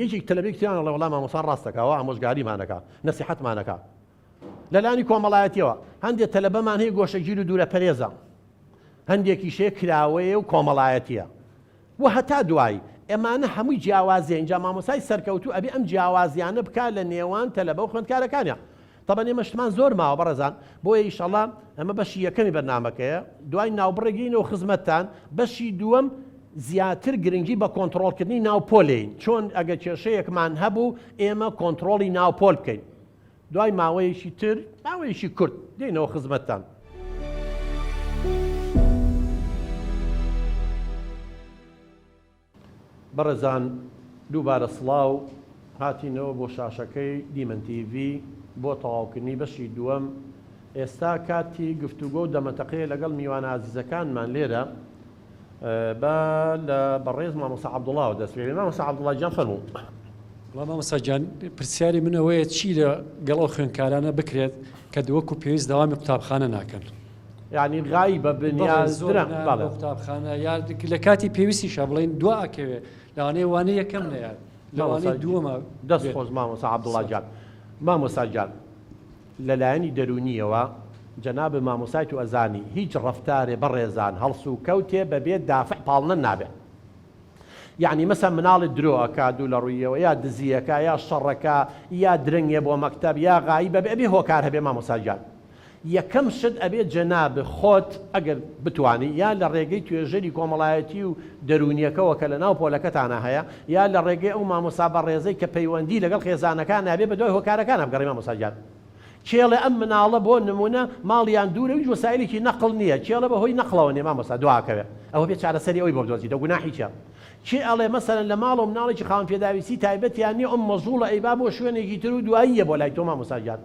یەکێک تەلەبێکتیان لە وەڵام مامۆستا ڕاستەکەوە ئامۆژگاریمانەکە نەسیحەتمانەکە لەلانی کۆمەڵایەتیەوە هەندێک تەلەبەمان هەیە گۆشەگیر و دوورە پەرێزە هەندێکیشەیە کراوەیە و کۆمەڵایەتیە و هەتا دوایی ئەمانە هەمووی جیاوازیە اینجا مامۆسای سەرکەوتوو ئەبێ ئەم جیاوازیانە بکە لە نێوان تەلەبە و خوێندکارەکانیە طبعا ئێمە شتمان زۆر ماوە بەڕێزان بۆیە ئیشەڵڵا ئەمە بەشی یەکەمی بەرنامەکەیە دوای ناوبڕێگەینەوە خزمەتتان بەشی دووەم زیاتر گرنگی بە کۆنتڕۆڵکردنی ناوپۆلین چۆن ئەگە کێشەیەکمان هەبوو ئێمە کۆنتڕۆڵی ناوپۆل بکەین دوای ماوەیەکی تر ماوەیەکی کورت دێنەوە خزمەتتان بەڕێزان دووبارە سڵاو هاتینەوە بۆ شاشەکەی دیمەن تیڤ بۆ تەواوکردنی بەشی دووەم. ئێستا کاتی گفتوگۆ و دەمەتەقەیە لەگەڵ میوانە عەزیزەکانمان لێرە بە لە بەڕێز مامۆستا عەبدوڵڵاوە دەستپێڵین. مامۆستا عەبدوڵڵا گیان فەرموو. وڵام مامۆستا گیان پرسیاری من ئەوەیە چی لە گەڵەو خوێندکارانە بکرێت کە دووەکو پێویست دەوامی قوتابخانە ناکەن، یعنی غایبە بنیازدرا قوتابخانە یا لە کاتی پێویستیشە بڵێن دوا ئەکەوێ لەوانەیە وانەیە یەکەم نەیە لەوانەیە دووەمە. دەست خۆش مامۆستا عەبدوڵڵا گیان. مامۆستا گیان لەلایەنی دەرونیەوە جەناب مامۆسای تو ئەزانی هیچ ڕەفتارێ بەڕێزان هەڵس و کەوتێ بەبێت دافع پاڵنە نابێت. یعنی مەسەن مناڵی درۆەکە دوو لە ڕوویەوە یا دزیەکە یا شەڕەکە یا درەنگێ بۆ مەکتەب یا غایی بەبێ ئەبێ هۆکار هەبێ مامۆستا گیان. یەکەم شت ئەبێت جەناب خۆت ئەگەر بتوانی یا لە ڕێگەی توێژەری کۆمەڵایەتی و دەرونیەکەەوە کە لە ناو پۆلەکەتانە هەیە یا لە ڕێگەی ئەو مامۆستا بەڕێزەی کە پەیوەندی لەگەڵ خێزانەکان نابێ بە دوای هۆکارەکان هەبگەڕی مامۆستا گیان. چێڵێ ئەم مناڵە بۆ نمونە ماڵیان دوورە هیچ وەسایلێکی نەقڵ نییە، چێڵە بەهۆی نەقڵەوە نێ مامۆستا دواکەوێت ئەوە بێت چارەسەری ئەوی بۆ بدۆزیتە گوناحی چییە؟ چێ ئەڵێ مەسەلەن لە ماڵ و مناڵێکی خاوەن پێداویستی تایبەتیان نییە ئەم مەژوڵە ئەیبا بۆ شوێنێکی تر و دواییە بۆ لای تۆ مامۆستا گیان.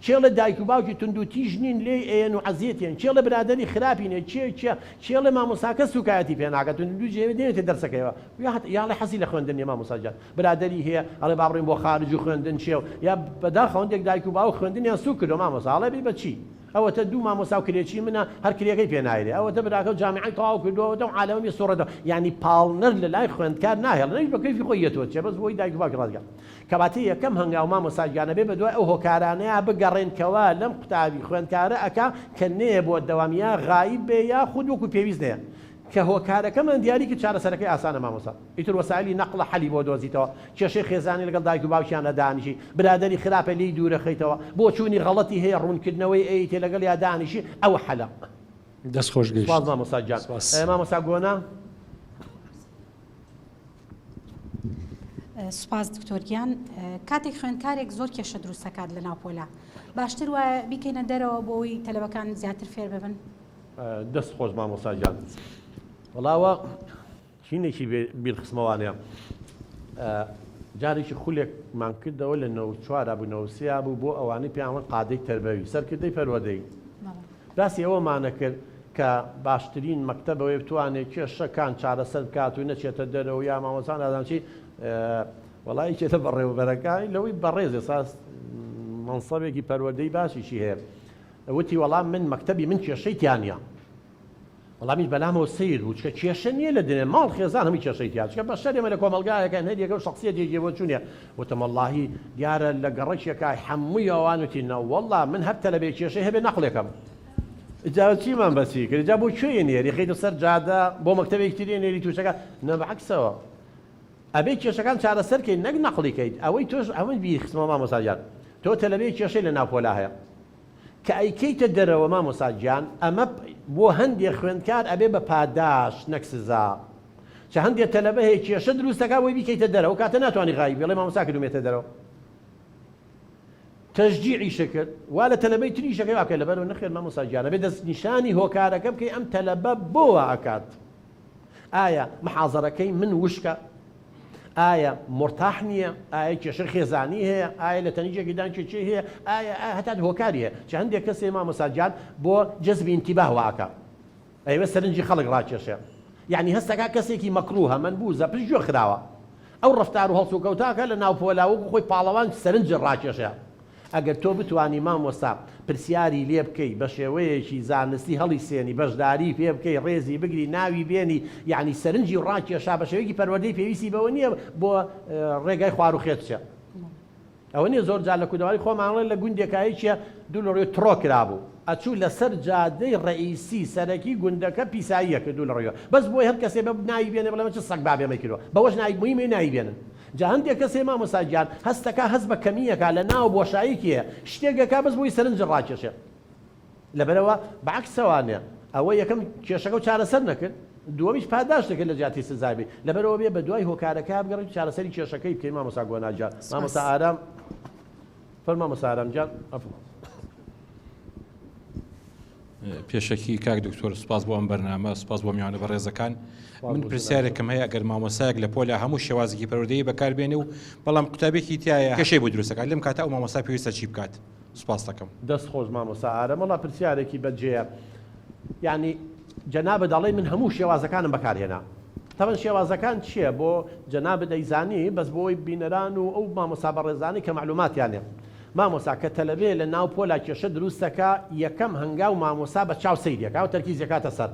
چێڵە دایک و باوکی تونند و تیژ نین لێ ئێن و عەزیەتیان، چێڵە برادەری خراپینێ چێڵە مامۆستاکە سوکایەتی پێ ناکات و دوو جێوێ دێنێتە دەرسەکەیەوە یاڵێ حەزی لە خوێندن نیە مامۆستا گیان. برادەری هەیە ئەڵێ با بڕین بۆ خارج و خوێندن چێو یا بەدا خەوەندێک دایک و باو خوێندنیان سوک کردو مامۆستا ئەڵێ بێ بەچی ئەوەتە دوو مامۆستا و کرێکی منە هەر کرێکەی پێ نایرێ ئەوەتە براکە و جامیعەی تەواو کردووەوە دەم عالەمی سوڕەدەوە یعنی پاڵنەر لە لای خوێندکار ناهێڵ نەیش بە کەیفی خۆی یەتوە چێ بەس بۆی دایک و باوکی ڕازگا. کەباتە یەکەم هەنگاو مامۆستا گیانە بێ بە دوای ئەو هۆکارانەیە بگەڕێنکەوە لەم قوتابی خوێندکارە ئەکا کە نەیە بۆ دەوامیە غایب بێ یا خود وەکو پێویست نەیە کە هۆکارەکەمان دیاری کرد چارەسەرەکەی ئاسانە مامۆستا. ئیتر وەسایلی نەقڵە حەلی بۆ دۆزیتەوە، کێشەی خێزانی لەگەڵ دایک و باوکیانە دانیشی، برادەری خراپە لی دوورە خەیتەوە، بۆ چوونی غەڵەتی هەیە ڕوونکردنەوەی ئەیتێ لەگەڵ یا دانیشی ئەوە حەلە. دەست خۆش گەیشت. سپاس مامۆستا گیان. مامۆستا گۆنا. سوپاس دکتۆر گیان. کاتێک خوێندکارێک زۆر کێشە دروستەکات لە ناوپۆلە باشتر وایە بیکەینە دەرەوە بۆی تەلەبەکان زیاتر فێر ببن؟ دەست خۆش مامۆستا گیان. وەڵاوە چینێکی بیرخسمەوانەیە جارێکی خولێکمان کردەوە لە 94 بوو 93 بوو بۆ ئەوانەی پێیان قادەی تەربەوی سەرکردەی پەروەردەی باسی ئەوەمانە کرد کە باشترین مەکتەبەوەی بتوانێت کێشەکان چارەسەر بکات و نەچێتە دەرەوە یا مامۆستا نازانچی وەڵی چێتە بەڕێوەبەرەکەی لەوەی بەڕێز ئێساس مەنسەبێکی پەروەردەی باشیشی هەیە وتی وەڵام من مەکتەبی من کێشەی تیانە وەڵامیش بەلامەوە سیر بوو چکە کێشە نییە لە دنیا ماڵ خێزان هەمی کێشەی تیا چکە بە شەرێمە لە کۆمەلگایەکان هەریەکە و شخصیەت جێگێ بۆ چوونیە وتم وەڵاهی دیارە لە گەڕەکێکای هەمووی ئەوانوتینە وەڵا من هەر تەلەبێ کێشەی هەبێ نەقڵێکم جا چیمان بەسی کرد جا بۆ کوێیە نێری خەیتە سەر جادە بۆ مەکتەبێکی تری نێری تووشەکە نەبعەکسەوە ئەبێ کێشەکان چارەسەرکەی نەک نەقڵیکەیت ئەوەی تۆش ئەوەی بیرخسمەوە مامۆستا گیان تۆ تەلەبێ کێشەی لە ناوپۆلا هەیە کە ئەیکەیتە دەرەوە مامۆستا گیان ئەمە بۆ هەندێک خوێندکار ئەبێ بە پاداش نەک سزا چە هەندێک تەلەبە هەیە کێشە دروستەکە بۆی بیکەیتە دەرەوە کاتە ناتوانانی غایب بێڵێ مامۆستا کردومێتە دەرەوە تەشجیعی شکرد وا لە تەلەبەی تریشەکەی واکە لەبەرەوە نەخێر مامۆستا گیانە بێ دەست نیشانی هۆکارەکە بکەی ئەم تەلەبە بۆوە ئەکات ئایا محازەرەکەی من وشکە ئایا مرتاح نییە ئایا کێشە خێزانی هەیە ئایا لە تەنیجێکی دانکێکی هەیە ئایا هەتا هۆکاری هەیە چە هەندێک کەسێ مامۆستا گیان بۆ جەزبی ئینتیباه واکە ئەیوە سەرنجی خەڵک ڕاکێشێ یعنی هەستەکە کەسێکی مەکروهە منبووزە پشت گوێ خراوە ئەو ڕەفتار و هەڵسوکەوتاکە لە ناوپۆلاوەکو خۆی پاڵەوان سەرنجی ڕاکێشێ ئەگەر تۆ بتوانی مامۆستا پرسیاری لێ بکەی بە شێوەیەکی زانستی هەڵی سێنی بەشداری پێ بکەی ڕێزی بگری ناوی بێنی یعنی سەرنجی ڕاکێشا بە شێوەیەکی پەروەردەی پێویستی بەوە نییە بۆ ڕێگای خوار و خێت چێ ئەوە نیە زۆر جار لە کودەواری خۆمانڵێ لە گوندێکایی چیە دوو لە ڕێ تڕۆ کرابوو ئەچوو لەسەر جادەی ڕئیسی سەرەکی گوندەکە پیساییە کە دوو لە ڕێوە بەس بۆی هەر کەسێ بە ناوی بێنێ بڵێمە چ سەگ بابێمە کردووە بەوەش ناوی موهیمێ ناوی بێنن جا هەندێک کەسێ مامۆستا گیان هەستەکە هەست بە کەمیەکە لە ناو بۆشاییکیە شتێکەکە بەس بۆی سەرنج ڕاکێشێ لەبەرەوە بەعکسەوانێ ئەوە یەکەم کێشەکە و چارەسەر نەکرد دووەمیش پاداش دەکرد لە جاتی سزای لەبەرەوە بێ بە دوای هۆکارەکە بگەڕێت چارەسەری کێشەکەی بکەی مامۆستا گۆنا گیان مامۆستا ئارام فەرمامۆستا ئارام گیان پێشەکی کاک دکتۆر سپاس بۆ ئەم بەرنامە سپاس بۆ میوانە بەڕێزەکان من پرسیارێکم هەیە ئەگەر مامۆسایەک لە پۆلە هەموو شێوازێکی پەروەردەیی بەکاربێنێ و بەڵام قوتابێکی تایە کەشەی بۆ دروستەکات لەم کاتە ئەو مامۆسا پێویستە چی بکات سپاس دەکەم دەست خۆش مامۆستا ئارەمەڵا پرسیارێکی بەجێە یعنی جەنابە دەڵێ من هەموو شێوازەکانم بەکارهێنا تەمەن شێوازەکان چییە بۆ جەنابە دەیزانی بەس بۆی بینەران و ئەو مامۆستا بەڕێزانی کە معلوماتیانێ مامۆسا کە تەلەبێ لە ناو پۆلا کێشە دروستەکە یەکەم هەنگاو مامۆسا بە چاو سەیرێکا و تەرکیزەکاتە سەر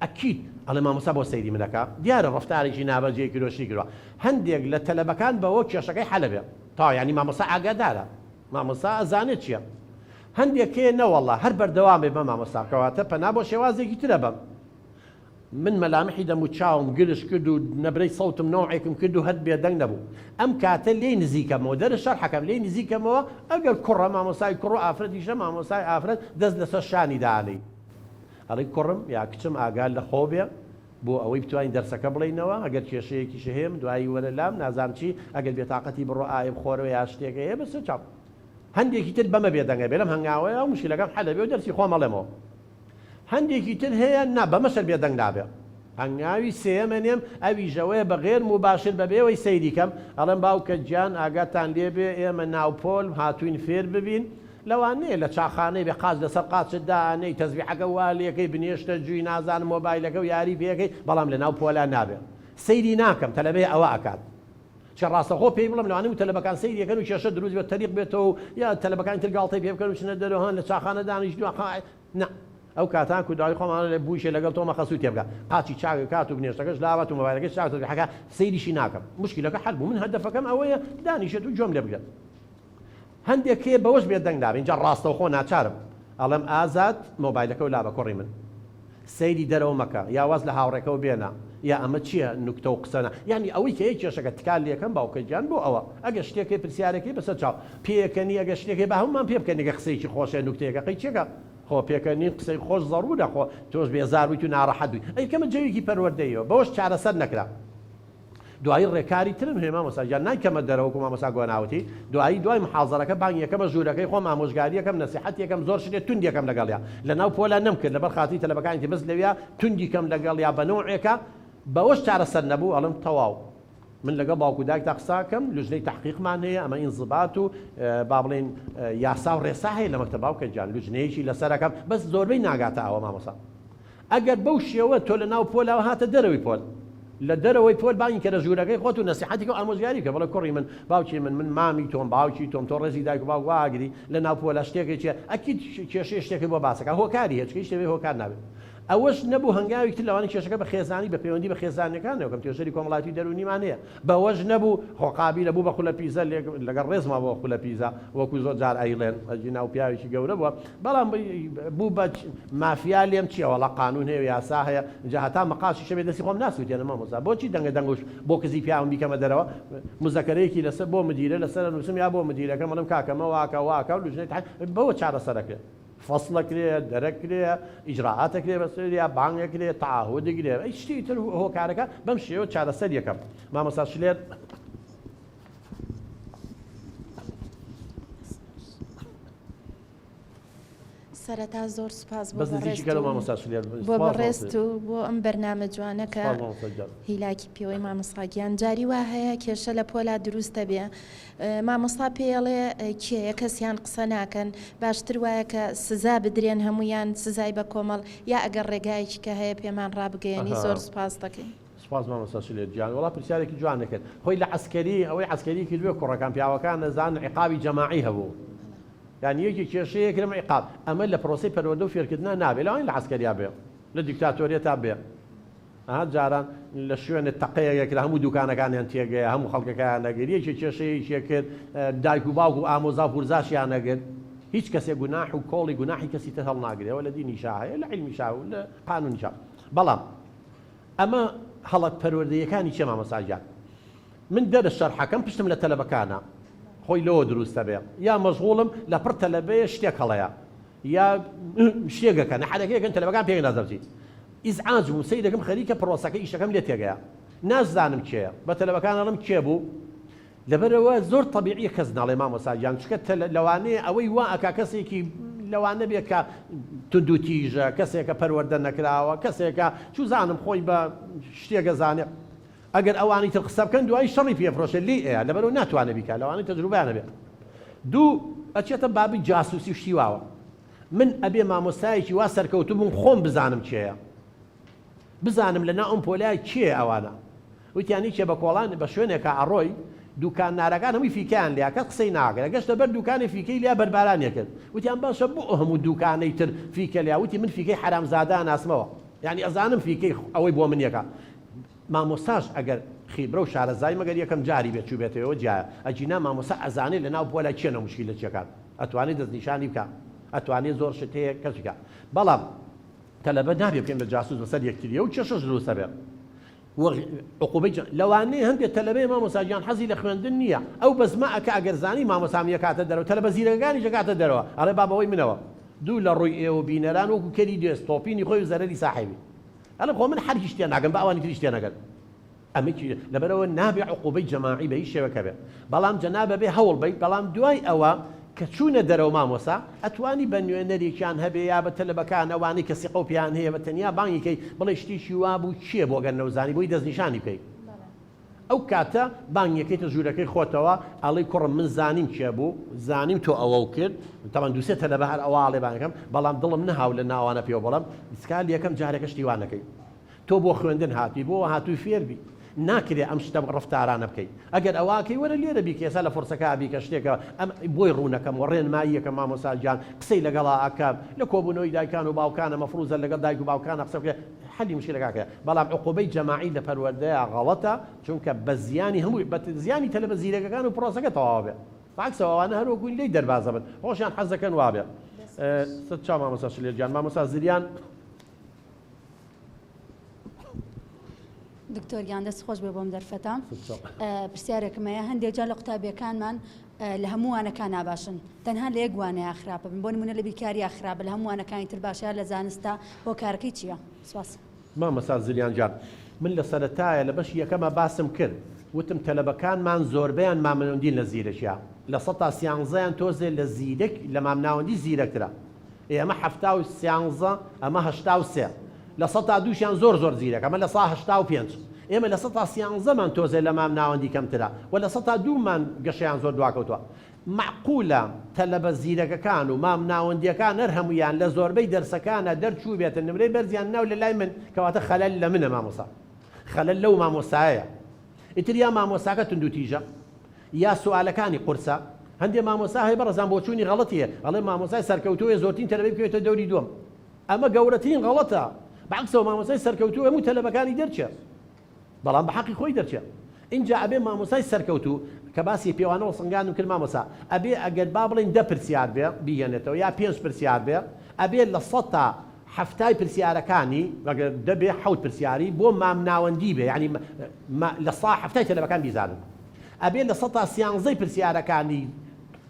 ئەکید ئەڵێ مامۆسا بۆ سەیری منەکە دیارە ڕەفتارێکی نابەجێ کرۆشی کردووە هەندێک لە تەلەبەکان بەوە کێشەکەی حەلەبێ تا ینی مامۆسا ئاگادارە مامۆسا ئەزانێت چییە هەندێکێ نەوەڵڵا هەر بەردەوامێ بە مامۆستاکەواتە پەنا بۆ شێوازێکی ترە بەم من مەلامحی دەم و چاوم گرش کرد و نەبرەی سەوتم نەوعێکم کرد و هەر بێدەنگ نەبوو ئەم کاتە لێی نزیکەمەوە دەرە شەر حەکەم لێی نزیکەمەوە ئەگەر کوڕە مامۆسای کوڕ و ئافرەتیشە مامۆسای ئافرەت دەست لەسەر شانی دانەی ئەڵی کوڕم یا کچم ئاگال لە خۆ بێ بۆ ئەوەی بتوانین دەرسەکە بڵێنەوە ئەگەر کێشەیەکیش هەیە دوایی وەرە لام نازانم چی ئەگەر بێتاقەتی بڕۆ ئاێ بخۆرەوە یا شتێکە هەیە بەسەر چاو هەندێکی تر بەمە بێدەنگە بێ لەم هەنگاوەیە و مشکلەکەم حەلەبێ و دەرسی خۆمەڵێمەوە هەندێکی تر هەیە نا بەمەشەر بێدەنگ نابێ هەنگاوی سێمەنێم ئەوی ژەوەیە بە غێر مباشر بەبێەوەی سەیریکەم ئەڵێم باوکە گیان ئاگاتان لێبێ ئێمە ناوپۆل هاتوین فێر ببین لەوانەیە لە چاخانەی بێ قاز لەسەر قاچت دانەی تەزبیحەکە والیەکەی بنێشتە جووی نازانم مۆبایلەکە و یاری پێەکەی بەڵام لە ناو پۆلا نابێ سەیری ناکەم تەلەبێ ئەوە ئەکات چه ڕاستەخۆ پێی بڵم لەوانەیە و تەلەبەکان سەیریەکەن و کێشە دروست بێت تەریق بێتەوە یا تەلەبەکانی تر گاڵتەی پێ بکەن و چنە دەرەوە لە چاخانە دانیشتووە نه ئەو کاتان کودای خۆمان لە بوویشە لەگەڵ تۆمە خەسووت تێبگە قاچی چاوی کات و بنێشتەکەش لاوات و مۆبایلەکەش چاوت حەکە سەیریشی ناکەم مشکلەکە حەل بوو من هەدەفەکەم ئەوەیە دانیشێت و جۆم لێ بگرێت هەندێک بەوەش بێدەنگ دابێ اینجا ڕاستەوخۆ ناچارم ئەڵێم ئازاد مۆبایلەکە و لا بە کوڕی من سەیری دەرەوە مەکە یا واز لە هاوڕێکەوە بێنە یا ئەمە چییە نوکتە و قسەنە یعنی ئەوەی کە هیچ کێشەکە تکال لێکەم باوکە گیان بۆ ئەوە ئەگە شتێکی پرسیارێکی بەسەر چاو پێکەنی ئەگە شتێکی بە هەمومان پێ بکەنیگە قسەیەکی خۆشە نوکتەیەەکە قەی چێکە خۆ پێکەنی قسەی خۆش زەڕوورە خۆ تۆش بێزارویت و ناڕەحەت بووی ئەیکەمە جەوێکی پەروەردەیەوە بەوەش چارەسەر نەکرا دوایی ڕێکاری ترم هێ مامۆستاجان نایکەمە دەرەوەکو مامۆستا گۆناوتی دوای محاضەرەکە بانگ یەکەمە ژوورەکەی خۆم ئامۆژگاریەکەم نەسیحەت یەکەم زۆر شتێ تون یەکەم لەگەڵیا لە ناو پۆلا نەمکرد لەبەر خاتی تەلەبەکانی بەس لەویا توندی کەم لەگەڵیا بە نەوعێکە بەوەش چارەسەر نەبوو ئەڵم تەواو من لەگە باوکو دایکتا قساکەم لوژنەی تحقیقمان هەیە ئەمە ئینزبات و با بڵێن یاسا و ڕێسا هەیە لە مەکتەب باوکە گیان لوژنەیەکی لەسەرەکەم بەس زۆربەی ناگاتە ئەوە مامۆستا ئەگەر بەو شێوە تۆ لە ناو پۆلاوە هاتە دەرەوەی پۆل لە دەرەوەی پۆل بانگی کە لە ژوورەکەی خۆت و نەسیحەتێک و ئامۆژگاری کە بڵێ کوڕی من باوکی من مامی تۆم باوکی تۆم تۆ ڕێزی دایک و باوک واگری لە ناو پۆلە شتێکی چیە ئەکید کێشەی شتێکی بۆ باسەکە هۆکاری هیچ شتێکی هۆکار نابێت ئەوەش نەبوو هەنگاوی تر لەوانی کێشەکە بە خێزانی بە پەیوەندی بە خێزانەکانەوە کەم توێژەری کۆمەڵاتی دەرونیمان هەیە بەوەش نەبوو خۆقابی لەبوو بە خولە پیزە لەگەڵ ڕێزما بۆ خولە پیزە وەکو زۆر جار ئەیڵێن ئەجی ناو پیاوێکی گەورە بووە بەڵام بوو بە مافیا لێم چیە وەڵا قانون هەیە یاسا هەیە جا هەتا مەقاسی شەبێ دەستی خۆم ناسووتێنە مامۆستا بۆچی دەنگە دەنگوش بۆ کزی پیاوم بیکەمە دەرەوە مزەکەرەیەکی لەسەر بۆ مدیرە لەسەر نووسم یا بۆ مدیرەکە مەڵم کاکەمە واکە و لوژنەی بەوە چارەسەرەکرێت فەسڵەکرێ دەرەکرێ ئیجراعاتەکرێ بەسەریا بانگەکرێ تەعاهودەگرێ ئەی شتی تر هۆکارەکە بەم شێوە چارەسەر یەکەم مامۆستا شلێر سەرەتا زۆر سوپاس بۆ بەڕێست و بۆ ئەم بەرنامە جوانەکە هیلاکی پێوەی مامۆستاگیان جاری وا هەیە کێشە لە پۆلا دروستە بێ مامۆستا پێڵێ کێیە کەسیان قسە ناکەن باشتر وایە کە سزا بدرێن هەمویان سزای بە کۆمەڵ یا ئەگەر ڕێگایکی کە هەیە پێمان ڕابگەیەنی زۆر سوپاس دەکەین سپاس مامۆستا شلێر گیان وڵا پرسیارێکی جوانەکرد خۆی لە عەسکەری ئەوەی عەسکەری کردووە کوڕەکان پیاوەکان نەزان عیقابی جەماعی هەبوو یعنی یەکی کێشەیە کرم عیقاب ئەمە لە پرۆسی پەروەردە و فێرکردنە نابێت لەوانی لە عەسکەریا بێ لە دیکتاتۆریەتا بێ ئەها جاران لە شوێنە تەقەیەک لە هەموو دوکانەکانیان تێگەیە هەموو خەڵکەکان نەگەر یەکی کێشەیەکیە کرد دایک و باوک و ئامۆزا و پورزاشیان نەگرت هیچ کەسێک گوناح و کۆڵی گوناحی کەسی تر هەڵ ناگرێەوە لە دینی شا هەیە لە عیلمی شا و لە قانونی شا بەڵام ئەمە هەڵەت پەروەردەیەکانی چێ مامۆستاگیان من دەرە شەرحەکەم پشتم لە تەلەبەکانە خۆی لەوە دروستە بێ یا مەشغوڵم لە پڕ تەلەبەیە شتێک هەڵەیە یا شتێکەکە نەحەدەکەیەکەن تەلەبەکان پێی نازەبجیت ئیزعاج بوو سەی دەکەم خەریکە پرۆسەکە ئیشەکەم لێ تێگەیە نازانم کێیە بە تەلەبەکان ئەڵم کێ بوو لەبەرەوە زۆر طەبیعیە کەس ناڵێ مامۆستاگیان چکە لەوانەیە ئەوەی وا ئەکا کەسێکی لەوانە بێت کە تند و تیژە کەسێکە پەروەردە نەکراوە کەسێکە چوزانم خۆی بە شتێکە زانێ ئەگەر ئەوانی تر قسە بکەن دوای شەڕی پێفرۆشە لی ئەیە لەبەرەوە ناتوانێت بیکات لەوانەی تەجروبیانە بێت دوو ئەچێتە بابی جاسوسی و شیواوە من ئەبێ مامۆستایەکی وا سەرکەوتو بووم خۆم بزانم چێیە بزانم لە ناو ئەم پۆلای چێ ئەوانە وتیانی چێ بە کۆڵان بە شوێنێکە ئەڕۆی دوکاننارەکان هەمووی فیکیان لیا کە قسەی ناگرێت گەشتە بەر دوکانی فیکەی لیا بەربارانیە کرد وتیان باشە بۆ هەموو دوکانەی تر فیکە لیا وتی من فیکەی حرامزادە ناسمەوە یعنی ئەزانم فیکەی ئەوەی بۆ من یەکە مامۆستاش ئەگەر خیبرە و شارەزای مەگەر یەکەم جاری بێت چوو بێتەوە جایە ئەجینا مامۆستا ئەزانێت لە ناو پۆلای چێنە مشکلە چیەکان ئەتوانێت دەستنیشانی بکە ئەتوانێت زۆر شت هەیە کەس بکە بەڵام تەلەبە نابێ بکەین بە جاسوس بەسەر یەکتریە و چێشەش دروستە بێت عقوبەی لەوانەیە هەندێک تەلەبەی مامۆستاجیان حەزی لە خوێندن نییە ئەو بەزمە ئەکە ئەگەر زانی مامۆستامیە کاتە دەرەوە تەلەبە زیرەکانی کاتە دەرەوە ئەڕێ بابەوەی منەوە دوو لە ڕووی ئێوە بینەران وەکو کەری دێستۆپینی خۆی و زەرەری ساحیبی ئەڵێ خۆ من هەر هیچ شتیان ناگەم بە ئەوانی تری شتیان نەگەن ئەمەی لەبەرەوە نابێ عقوبەی جەماعی بە هیچ شێوەکە بێت بەڵام جەنابە بێ هەوڵ بیت بەڵام دوای ئەوە کە چوونە دەرەوە مامۆسا ئەتوانی بە نوێنەرێکیان هەبێ یا بە تەلەبەکان ئەوانەی کە سیقە و پیان هەیە بە تەنیا بانگیکەی بڵێ شتیشی وا بوو چییە بۆ گەر نەوزانی بۆی دەستنیشانی بکەیت ئەو کاتە بانگیەکەیتە ژوورەکەی خۆتەوە ئەڵی کوڕم من زانیم چێ بوو زانیم تۆ ئەوە کرد تاوان دووسێت تەلەبە هەر ئەوواڵێ بانەکەم بەڵام دڵم نەهاو لە ناوانە پێوە بەڵام دیسکال یەکەم جارێکە شتیوانەکەی تۆ بۆ خوێندن هاتی بۆ هاتووی فێربی ناکرێ ئەم شتە ڕفتارانە بکەیت ئەگەر ئەواکەی وەرە لێرە بیکێسا لە فۆرسەکە بیکە شتێکە ئەم بۆی ڕوونەکەم و ڕێنماییەکە مامۆساجان قسەی لەگەڵا ئەکەم لە کۆبوونەوەی دایکان و باوکانە مەفروزە لەگەڵ دایک و باوکانە قسە بکرێت حەلی مشکلەکە بەڵام عقوبەی جەماعی لە پەروەردەیە غەڵەتە چونکە بە زیانی هەمووی بە زیانی تەلەبە زیرەکەکان و پرۆسەکە تەواو بێت عکسەوەوانە هەروەکوی لێی دەربازە بن خۆشیان حەزەکەن وابێ چا مامۆستا شلێرجان مامۆستا زریان دکتۆریان دەست خۆش بێ بۆم دەرفەتە پرسیارێکمەیە هەندێک جار لە قوتابیەکانمان لە هەمووانەکان ناباشن تەنها لە یەک وانەیە خراپە بن بۆ نمونە لە بیکاریە خراپە لە هەمووانەکانی تر باشە لە زانستە بۆ کارەکەی چییە؟ سواس مامۆستا زریان جان من لە سەرەتایە لە بەشی یەکەمە باسم کرد وتم تەلەبەکانمان زۆربەیان مامناوەندین لە زیرەکیە لە 13 تۆزێ لە زیرەک لە مامناوەندی زیرەکترە ئێمە 13 ئەمە 83 لە 102 زۆر زیرەک ئەمە لە 185 ئێمە لە 113مان تۆزێ لە مامناوەندی کەمترە و لە 102مان گەشەیان زۆر دواکەوتووە معقولە تەلەبە زیرەکەکان و مامناوەندیەکان هەر هەمویان لە زۆربەی دەرسەکانە دەرچوو بێتن نمرەی بەرزیان ناو لە لای من کەواتە خەلەل لە منە مامۆستا خەلەل لەو مامۆستایە ئیتر یا مامۆستاکە تندوتیژە یا سوالەکانی قورسە هەندێک مامۆستا هەیە بەڕێزان بۆ چوونی غەڵەتیە ئەڵێ مامۆستای سەرکەوتووە زۆرترین تەلەبەی بکەوێتە دەوری دووەم ئەمە گەورەترین غەڵەتە بەعکسەوە مامۆستای سەرکەوتووە هەموو تەلەبەکانی دەرچێت بەڵام بە حەقی خۆی دەرچێت اینجا ئەبێ مامۆستای سەرکەوتوو کە باسی پێوانەوە سنگان و کرد مامۆستا ئەبێ ئەگەر با بڵێن 10 پرسیار بێ بیهێنێتەوە یا 5 پرسیار بێ ئەبێ لە 100 هەفتای پرسیارەکانی ئەگەر دەبێ 7 پرسیاری بۆ مامناوەندی بێ ینی لە هەفتای تەلەبەکان بیزانن ئەبێ لە 113 پرسیارەکانی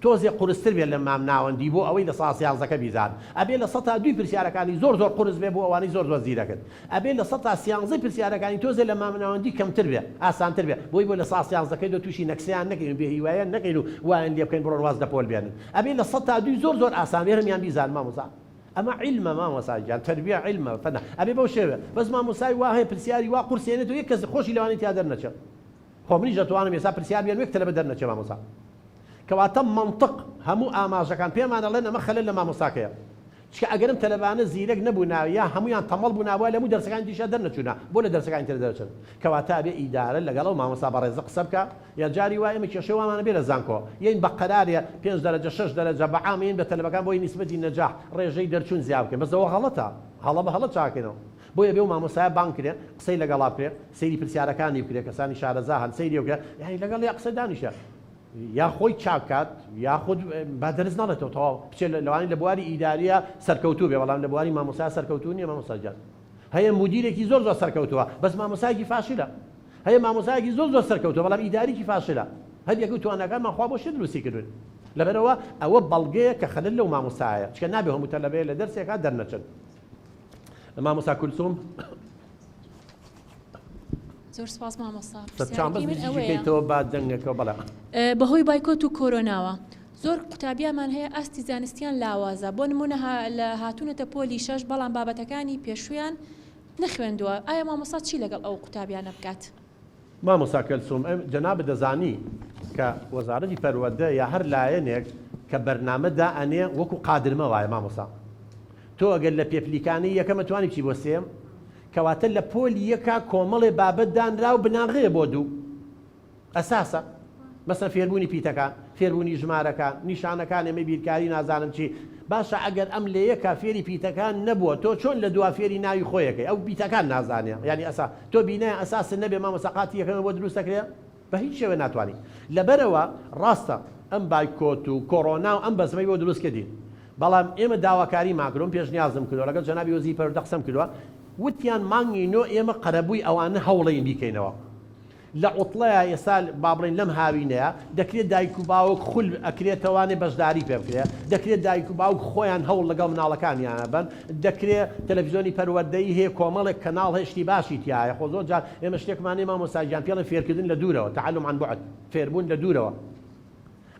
تۆزێ قورستر بێت لە مامناوەندی بۆ ئەوەی لە 113 بیزان ئەبێ لە 102 پرسیارەکانی زۆر قورس بێ بۆ ئەوانەی زۆر زیرەکەن ئەبێ لە 113 پرسیارەکانی تۆزێ لە مامناوەندی کەمتر بێ ئاسانتر بێ بۆی بۆ لە 113 دۆ تووشی نەکسیان نەکەین بێ هیوایە نەکەین و وایان لێ بکەین بڕۆن واز دەپۆل بێنن ئەبێ لە 102 زۆر ئاسان بێ هەمیان بیزان مامۆستا ئەمە عیلمە مامۆستاجان تەربیە عیلمە فەنە ئەبێ بەو شێوە بەس مامۆستای وا هەیە پرسیاری وا قورسێنێت و یەک کەس خۆشی لەوانەی تیا دەرنەچێت خۆ منیش دەتوانم ێستا پرسیار بێن وەک تەلەبە دەرنەچێ مامۆستا کەواتە منطق هەموو ئاماژەکان پێمانەڵێن ئەمە خەلەل لە مامۆستاکەیە چکە ئەگەرم تەلەبانە زیرەک نەبووناوە یا هەمویان تەمەڵ بووناوە لەموو دەرسەکانی دیشە دەرنەچوونە بۆ لە دەرسەکانی تر دەرچن کەواتە ئەبێ ئیدارە لەگەڵ ئەو مامۆستا بەڕێزە قسە بکە یا جاری وایە ئێمە کێشەی وامانە بێ لە زانکۆ یین بە قەرارێ 5 دەرەجە 6 دەرەجە بەعامین بە تەلەبەکان بۆی نیسبەتی نەجاح ڕێژەی دەرچوون زیاد بکەن بەسەوە غەڵەتە هەڵە بە هەڵە چاکەینەوە بۆیە بێ و مامۆستایە بانگ کرێ قسەی لەگەڵا بکرێ سەیری پرسیارەکانی بکرێ کەسانی شارەزا هەن سەیری بکرێ یعنی لەگەڵ یا قسە دانیشە یا خۆی چاکات یا خود با دەرز ناڵێتەوە تەواو بچێت لەوانی لە بواری ئیداریە سەرکەوتوو بێ بەڵام لە بواری مامۆستا سەرکەوتوو نییە مامۆستاجان هەیە مدیرێکی زۆر سەرکەوتووە بەس مامۆستایەکی فاشلە هەیە مامۆستایەکی زۆر سەرکەوتووە بەڵام ئیداریکی فاشلە هەر یەک توانەکانمان خوا بۆ شێ دروستی کردوون لەبەرەوە ئەوە بەڵگەیە کە خەلەل لەو مامۆستایە چکە نابێ هەموو تەلەبەیە لە دەرسێکا دەرنەچن مامۆستا کولسوم زۆر سپاس مامۆستا بەس بژیکەیتەوە با دەنگەکەەوە بەڵێ بەهۆی بایکۆت و کۆرۆناوە زۆر قوتابیامان هەیە ئاستی زانستیان لاوازە بۆ نمونە لە هاتوونەتە پۆلی 6 بەڵام بابەتەکانی پێشویان نەخوێندووە ئایا مامۆستا چی لەگەڵ ئەو قوتابیانە بکات؟ مامۆستا کەلسوم جەناب دەزانی کە وەزارەتی پەروەردە یا هەر لایەنێک کە بەرنامەدا ئەنێ وەکو قادرمە وایە مامۆستا تۆ ئەگەر لە پێپلیکانی یەکەمە توانی بچی بۆ سێم کەواتە لە پۆلی یەکا کۆمەڵێ بابەت دانرا و بناغەیە بۆ دوو ئەساسە مەسەن فێربوونی پیتەکان فێربوونی ژمارەکان نیشانەکان ئێمە بیرکاری نازانم چی باشە ئەگەر ئەم لە یەکا فێری پیتەکان نەبووە تۆ چۆن لە دوا فێری ناوی خۆیەکەی ئەو پیتەکان نازانێ ینی ئەسا تۆ بینایە ئەساسن نەبێ مامۆساقاتی یەکەمە بۆ دروستەکرێ بە هیچ شێوە ناتوانانی لەبەرەوە ڕاستە ئەم بایکۆت و کۆڕۆنا و ئەم بەزمەی بۆ دروست کردین بەڵام ئێمە داواکاری ماکرۆم پێشنیازم کردووە لەگەڵ جەنابی وەزیری پەروەردە قسەم کردووە وتیان مانگی نۆ ئێمە قەرەبووی ئەوانە هەوڵەی بیکەینەوە لە عوتڵەیە ئێستا با بڵین لەم هاوینەیە دەکرێت دایک و باوک خول ئەکرێتەوانێ بەشداری پێ بکرێت دەکرێت دایک و باوک خۆیان هەوڵ لەگەڵ مناڵەکانیانە بن دەکرێت تەلەڤیزیۆنی پەروەردەیی هەیە کۆمەڵێک کەناڵ هەشتی باشی تایە خۆ زۆر جار ئێمە شتێکمانێ مامۆستاجیان پێڵێن فێرکردن لە دوورەوە تعلم عن بعد فێربوون لە دوورەوە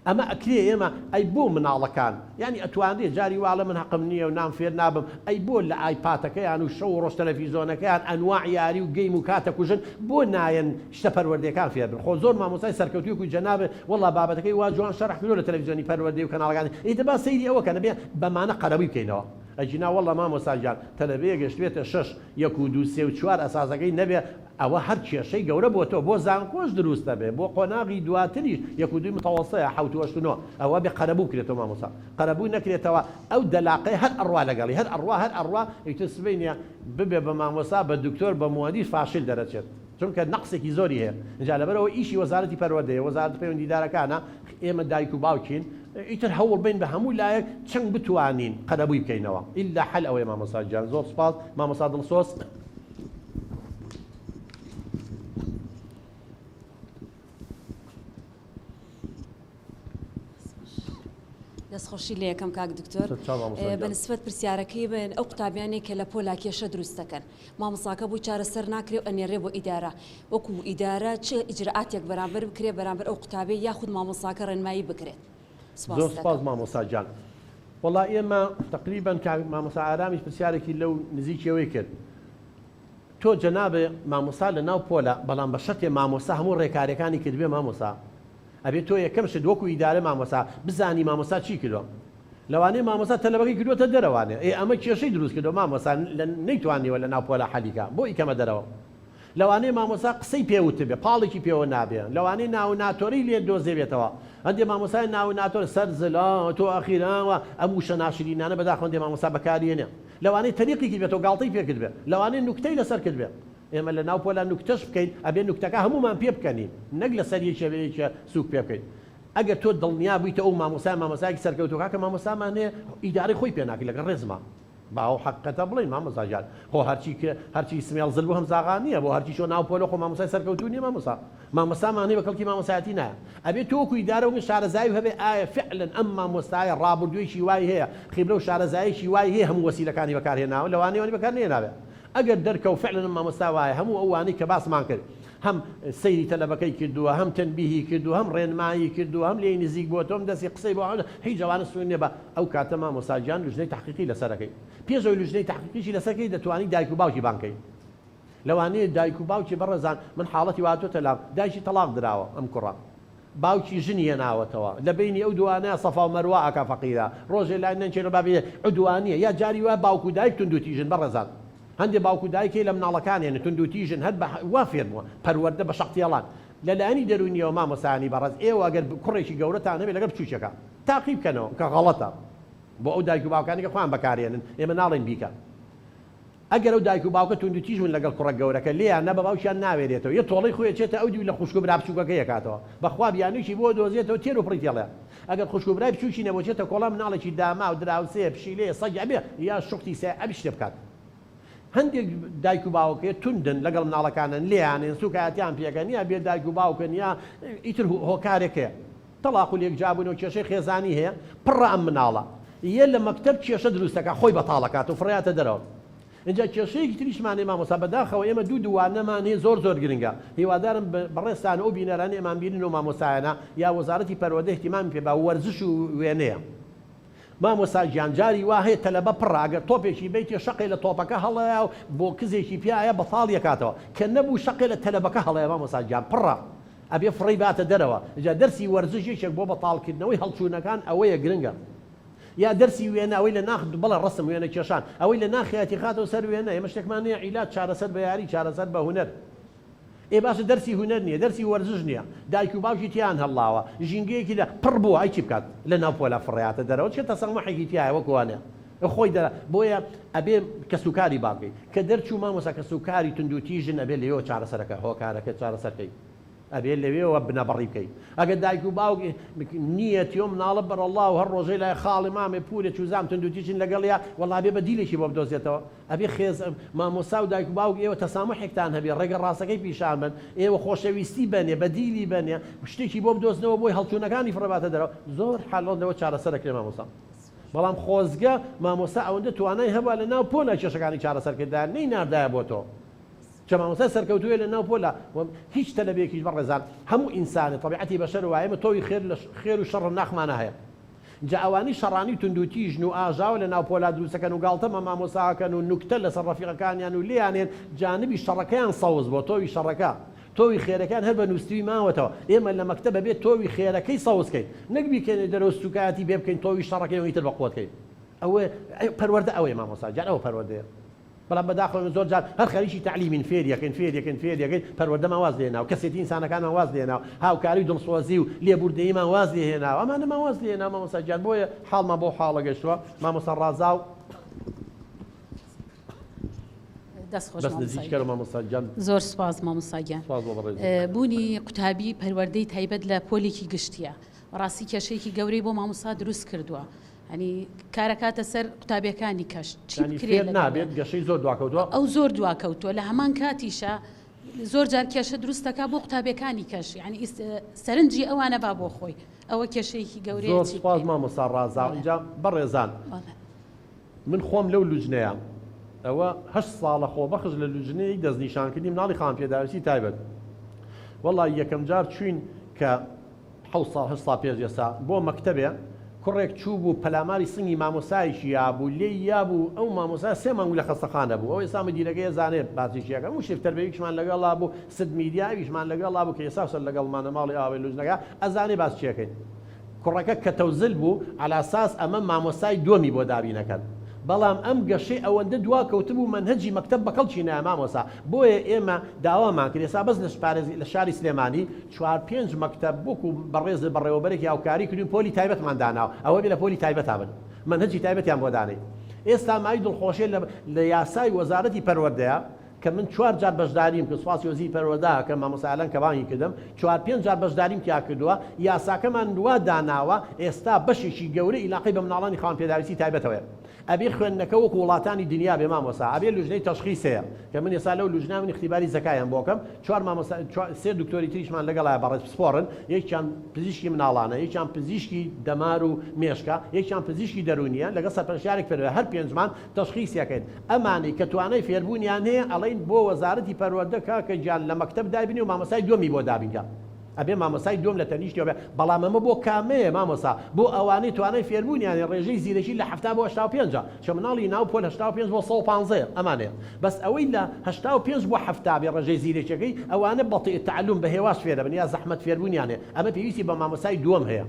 ئەمە ئەکرێ ئێمە ئەی بۆ مناڵەکان ینی ئەتوانێت جاری واڵە من حەقم نییە و نام فێر نابم ئەی بۆ لە ئایپاتەکەیان و شەو ڕۆژ تەلەڤیزۆنەکەیان ئەنواع یاری و گەیم و کاتە کوژن بۆ نایەن شتە پەروەردەکان فێر بن خۆ زۆر مامۆستای سەرکەوتوی جەنابێ وەڵا بابەتەکەی وا جوان شەرح کردو لە تەلەڤیزیۆنی پەروەردەی و کەناڵەکان ئیتر با سەیری ئەوە کە نەبێ بەمانە قەرەبووی بکەینەوە ئەجینا وەڵا مامۆستاجان تەلەڤێ گەشتوێتە 6 1 و 2 3 و 4 ئەساسەکەی نەبێ ئەوە هەر کێشەی گەورە بۆ تۆ بۆ زانکۆش دروستە بێ بۆ قۆناغی دواتریش 1 و 2 متەوەسەیە 7 و 8 و 9 ئەوە بێ قەرەبوو کرێتەوە مامۆستا قەرەبوو نەکرێتەوە ئەو دەلاقەی هەر ئەڕوا لەگەڵی هەر ئەڕوا ئیتر سبەینە ببێ بە مامۆستا بە دکتۆر بە موادیس فاشل دەرەچێت چونکە نەقسێکی زۆری هەیە اینجا لەبەرەوە ئیشی وەزارەتی پەروەردەیە وەزارەتی پەیوەندیدارەکانە ئێمە دایک و باوکین ئیتر هەوڵ بین بە هەموو لایەک چەند بتوانین قەرەبووی بکەینەوە ئیلا حەل ئەوەیە مامۆستا جان زۆر سپاس مامۆستا دڵسۆز دەستخۆشی لە یەکەم کاک دکتۆر بەنسبەت پرسیارەکەی بن ئەو قوتابیانی کە لە پۆلا کێشە دروستەکەن مامۆستاکە بوو چارەسەر ناکرێ و ئەنێڕێ بۆ ئیدارە وەکو ئیدارە چه ئیجرعاتێک بەرامبەر بکرێ بەرامبەر ئەو قوتابی یاخود مامۆستاکە ڕێنمایی بکرێت زۆر سپاس مامۆستا جان وەڵا ئێمە تقریبان مامۆستا ئارامیش پرسیارێکی لەو نزیکەوەی کرد تۆ جەنابێ مامۆستا لە ناو پۆلە بەڵام بە شەرتێ مامۆستا هەموو ڕێکاریەکانی کردبێ مامۆستا ئەبێت تۆ یەکەم شت وەکو ئیدارە مامۆستا بزانی مامۆستا چی کردووە لەوانەیە مامۆستا تەلەبەکەی کردووەتە دەرەوانێ ئەمە کێشەی دروست کردو مامۆستا نەیتوانیوە لە ناو پۆلە حەلیکە بۆ ئیکەمە دەرەوە لەوانەیە مامۆستا قسەی پێوت بێ پاڵێکی پێوە نابێ لەوانەیە ناو ناتۆری لێ دۆزێبێتەوە ئەندێ مامۆستای ناو ناتۆر سەر زلا تۆ ئەخیرانوە ئەم وشە ناشرینانە بەداخەوەندێ مامۆستا بەکارێنێ لەوانەیە تەریقێکی بێتەوە گاڵتەی پێکرد بێ لەوانەیە نوکتەی لەسەر کرد بێ ئێمە لە ناو پۆلە نوکتەش بکەین ئەبێ نوکتەکە هەمومان پێ بکەنین نەک لە سەر یەکێ سوک پێ بکەین ئەگەر تۆ دڵنیا بوویتە ئەو مامۆسایەکی سەرکەوتوەکە کە مامۆستامانێ ئیدارەی خۆی پێ ناکەی لەگەڵ ڕێزما باو حقەتە بڵین مامۆستا جان خۆ هەرچی سمێڵ زل بۆ هەمزاغا نییە بۆ هەرچی شۆ ناو پۆلە خۆ مامۆستای سەرکەوتوو نیە مامۆستامانەی بە کەڵکی مامۆسایەتی نایە ئەبێت تۆ وەکو ئیدارە و شارەزایی هەبێ ئایا فعلەن ئەم مامۆستایە ڕابردوویەکی وای هەیە خیبرە و شارەزاییەکی وای هەیە هەموو وەسیلەکانی بەکارهێناوە لەوانەیە بەکارهێنابێ ئەگەر دەرکەوت فعلەن مامۆستا وایە هەموو ئەوانەی کە باسمان کرد هەم سەیری تەلەبەکەی کردووە هەم تەنبیهی کردو هەم ڕێنمایی کردو هەم لێی نزیک بۆ تۆم دەستی قسەی بۆ هیچ جوانە سوێن نێ بە ئەو کاتە مامۆستاجیان لوژنەی تحقیقی لەسەرەکەی پێشەوەی لوژنەی تحقیقیشی لەسەرکەی دەتوانی دایک و باوکی بانکەی لەوانەیە دایک و باوکی بەڕێزان من حاڵەتی واتۆتە لام دایکی تەلاق دراوە ئەم کوڕە باوکی ژنی هێناوەتەوە لە بینی ئەو دوانەیە سەفا و مەروە ئاکا فەقیرە ڕۆژێ لای نەنچێنە بابێ عدوانیە یا جاری وە باوک و دایک توندوتیژن بەڕێزان هەندێک باوکو دایکەی لە مناڵەکانیان توندوتیژن هەر وا فێر بووە پەروەردە بە شەقتیێڵان لەلایەنی دەرونیەوە مامۆستایانی بەڕێز ئێوە ئەگەر کوڕێکی گەورەتان هەبێت لەگەڵ بچووکەکە تاقی بکەنەوە کە غەڵەتە بۆ ئەو دایک و باوکانی کە خۆیان بەکارێنن ئێمە ناڵێن بیکە ئەگەر ئەو دایک و باوکە توندوتیژن لەگەڵ کوڕە گەورەکە لێیان نە بە باوکیان ناوێرێتەوە یە تۆڵی خۆی چێتە ئەو لە خوشکوبرا بچووکەکە یەکاتەوە بەخوا بیانوشی بۆ دۆزێتەوە تێر و پڕیتێڵێ ئەگەر خوشکوبرای بچووکی نەبۆچێتە کۆڵە مناڵێکی داما و دراوسێ پشیلێ سەگ ئەبێ یا شوختی سێ ئەبی شتێ بکات هەندێک دایک و باوکێ توندن لەگەڵ مناڵەکانن لێیانێن سوکایەتیان پێکەنیە بێ دایک و باوکن یا ئیتر هۆکارێکەیە تەلاق و لێکجابوون و کێشەی خێزانی هەیە پڕە ئەم مناڵە یە لە مەکتەب کێشە دروستەکە خۆی بەتاڵەکات و فڕیاتە دەرەوە اینجا کێشەیەکی تریشمانێ مامۆستا بەداخەوە ئێمە دووانەمانێ زۆر گرنگە هیوادارم بەڕێستان ئەو بینەرانی ئەمان بینن و مامۆستایانە یا وەزارەتی پەروەردە احتیمامی پێ با وەرزش و وێنەیە مامۆستا گیانجاری وا هەیە تەلەبە پڕە ئەگەر تۆپێکی بیتێ شەقی لە تۆپەکە هەڵەیە و بۆ کزێکی پیایە بەفاڵ یەکاتەوە کە نەبوو شەقی لە تەلەبەکە هەڵەیە مامۆستا گیان پڕە ئەبێ فڕی باتە دەرەوە جا دەرسی وەرزش یەکێک بۆ بەتاڵکردنەوەی هەڵچوونەکان ئەوەیە گرنگە یا دەرسی وێنە ئەوەی لە ناخ بەڵە ڕستم وێنە کێشان ئەوەی لە ناخیاتی خاتەوە سەر وێنە ئێمە شتێکمانەیە عیلات چارەسەر بە یاری چارەسەر بە هونەر ئێ باشە دەرسی هونەر نییە دەرسی وەرزش نییە دایک و باوکی تیان هەڵاوە ژینگەیەکی لە پڕ بووە ئەی چی بکات لە ناو پۆلە فڕیاتە دەرەوە چێتە سەڵمەحێکی تایە وەکوانە خۆی دەرە بۆیە ئەبێ کەسوکاری باقی کە دەرچوو مامۆستا کەسوکاری تونندوتیژن ئەبێ لەوێ چارەسەرەکە هۆکارەکە چارەسەرکەی ئەبێ لەوێەوە بنەبڕی بکەیت ئەگەر دایک و باوک نییە تۆ مناڵە بەرەڵا و هەر ڕۆژەی لای خاڵی مامێ پورێ چوزام تونندوتیژن لەگەڵیا وەڵا بێ بە دیلێکی بۆ بدۆزێتەوە ئەبێ خێز مامۆستا و دایک و باوک ئێوە تەسامحێکتان هەبێ ڕێگە ڕاستەکەی پیشان بن ئێوە خۆشەویستی بنێ بە دیلی بنێ شتێکی بۆ بدۆزنەوە بۆی هەڵچوونەکانی فڕەباتە دەرەوە زۆر حاڵەوە چارەسەرەکرێ مامۆستا بەڵام خۆزگە مامۆستا ئەوەندە توانای هەبووە لە ناو پۆلە کێشەکانی چارەسەرکردن نەی ناردایە بۆ تۆ چە مامۆستا سەرکەوتووە لە ناو پۆلە هیچ تەلەبێکیش بەڕێزان هەموو ئینسانە طبیعەتی بەشەر وایە تۆی خێر و شەڕ ناخمانە هەیە جا ئەوانی شەڕانی تونندوتیژن و ئاژاوە لە ناو پۆلا دروستەکەن و گاڵتەمە مامۆساکەن و نوکتە لەسەر ڕەفیقەکانیان و لێیانێن جانبی شەڕەکەیان سەوز بۆ تۆوی شەڕەکە تۆوی خێرەکان هەر بە نووسوی ماوەتەوە ئێمە لە مەکتەبە بێت تۆوی خێرەکەی سەوزکەین نەک بیکەین دەرەوە سوکاتی بێ بکەین تۆوی شەڕەکەی تر بەقوتکەین ئەوە پەروەردە ئەوەی مامۆستا جان ئەوە پەروەردەیە بەڵام بەداخەوە زۆر جار هەر خەریکی تعلیمین فێریەکەین پەروەردەمان واز لێناوە کەسێتی ئینسانەکانمان واز لێناوە هاوکاری و دڵسۆزی و لێبوردەییمان واز لێهێناوە ئەمانەمان واز لێناوە مامۆستا گیان بۆیە حاڵمان بۆ حاڵە گەشتووە مامۆستا ڕازاو زۆر سپاس مامۆستاگیان بوونی قوتابی پەروەردەی تایبەت لە پۆلێکی گشتیە ڕاستی کێشەیەکی گەورەی بۆ مامۆستا دروست کردووە ینی کارەکاتە سەر قوتابیەکانی کەش چی بکرێت نابێت گەشەی زۆر دواکەوتووە ئەو زۆر دواکەوتووە لە هەمان کاتیشە زۆر جار کێشە دروستەکە بۆ قوتابیەکانی کەش ینی سەرنجی ئەوانە با بۆ خۆی ئەوە کێشەیەکی گەورەیە زۆر سپاس مامۆستا ڕازاو اینجا بەڕێزان من خۆم لەو لوجنەیە ئەوە 8 ساڵە خۆبەخش لە لوجنەیەک دەستنیشانکردی مناڵی خانپێداویستی تایبەت وەڵی یەکەم جار چوین کە 7 ساڵ پێش ئێستا بۆ مەکتەبێ کوڕێک چوو بوو پەلاماری سنگی مامۆسایشی یابوو لێ یابوو ئەو مامۆسا 3 مانگ لە خەستەخانە بوو ئەو ئێستا مدیرەکەی زانێت باسیشیەکە و شفتەربەیەکیشمان لەگەڵا بوو سد میدیاویشمان لەگەڵا بوو کە ئێستا سەر لەگەڵمانە ماڵی ئاوێ لوجنەکە ئەزانێ باسچیەکەین کوڕەکە کە تەوزل بوو على ئاساس ئەمە مامۆسای دووەمی بۆ دابینەکەن بەڵام ئەم گەشەی ئەوەندە دواکەوتبوو منهەجی مەکتەب بەکەڵکی نایە مامۆسا بۆیە ئێمە داوامان کرد ئێستا بەس لە شاری سلێمانی 4-5 مەکتەب بووکو بەڕێز بەڕێوەبەرێکی هاوکاری کردین پۆلی تایبەتمان داناوە ئەوە بێ لە پۆلی تایبەتا بن منهەجی تایبەتیان بۆ دانەی ئێستا مای دڵخۆشیە لە یاسای وەزارەتی پەروەردەیە کە من 4 جار بەشداریم کە سوپاسی وەزیری پەروەردە کە مامۆسایان کە بانگی کردم 4-5 جار بەشداریم تیا کردووە یاساکەمان وا داناوە ئێستا بەشێکی گەورە ئیلاقی بە مناڵانی خانپێداویستی تایبەتەوەیە ئەبێ خوێندنەکە وەکو وڵاتانی دنیا بێ مامۆستا ئەبێ لوژنەی تەشخیصەیە کە من ێستا لەو لوژنا من اختیباری زەکایان بۆکەم 3 دکتۆری تریشمان لەگەڵای بەڕێز پسپۆرن یەکیان پزیشکی مناڵانە یەکیان پزیشکی دەمار و مێشکە یەکیان پزیشکی دەرونیە لەگەڵ سەرپەرشارێک پێوە هەر پێنجمان تەشخیصیەکەین ئەمانەی کە توانای فێربوونیان هەیە ئەڵێن بۆ وەزارەتی پەروەردە کاکە گیان لە مەکتەب دابینی و مامۆسای دووەمی بۆ دابینکە ئەبێ مامۆسای دوم لە تەنیشتەوە بێ بەڵام ئەمە بۆ کامەیە مامۆسا بۆ ئەوانەی توانای فێربوونیان ڕێژەی زیرەکی لە 70 بۆ 85 چ مناڵی ناو پۆل 85 بۆ 150 ئەمانەیە بەس ئەوەی لە 85 بۆ 70 بێ ڕێژەی زیرەکەی ئەوانە بەڵتی تعلم بە هێواش فێرە بن یا زەحمەت فێربوونیانێ ئەمە پێویستی بە مامۆسای دووەم هەیە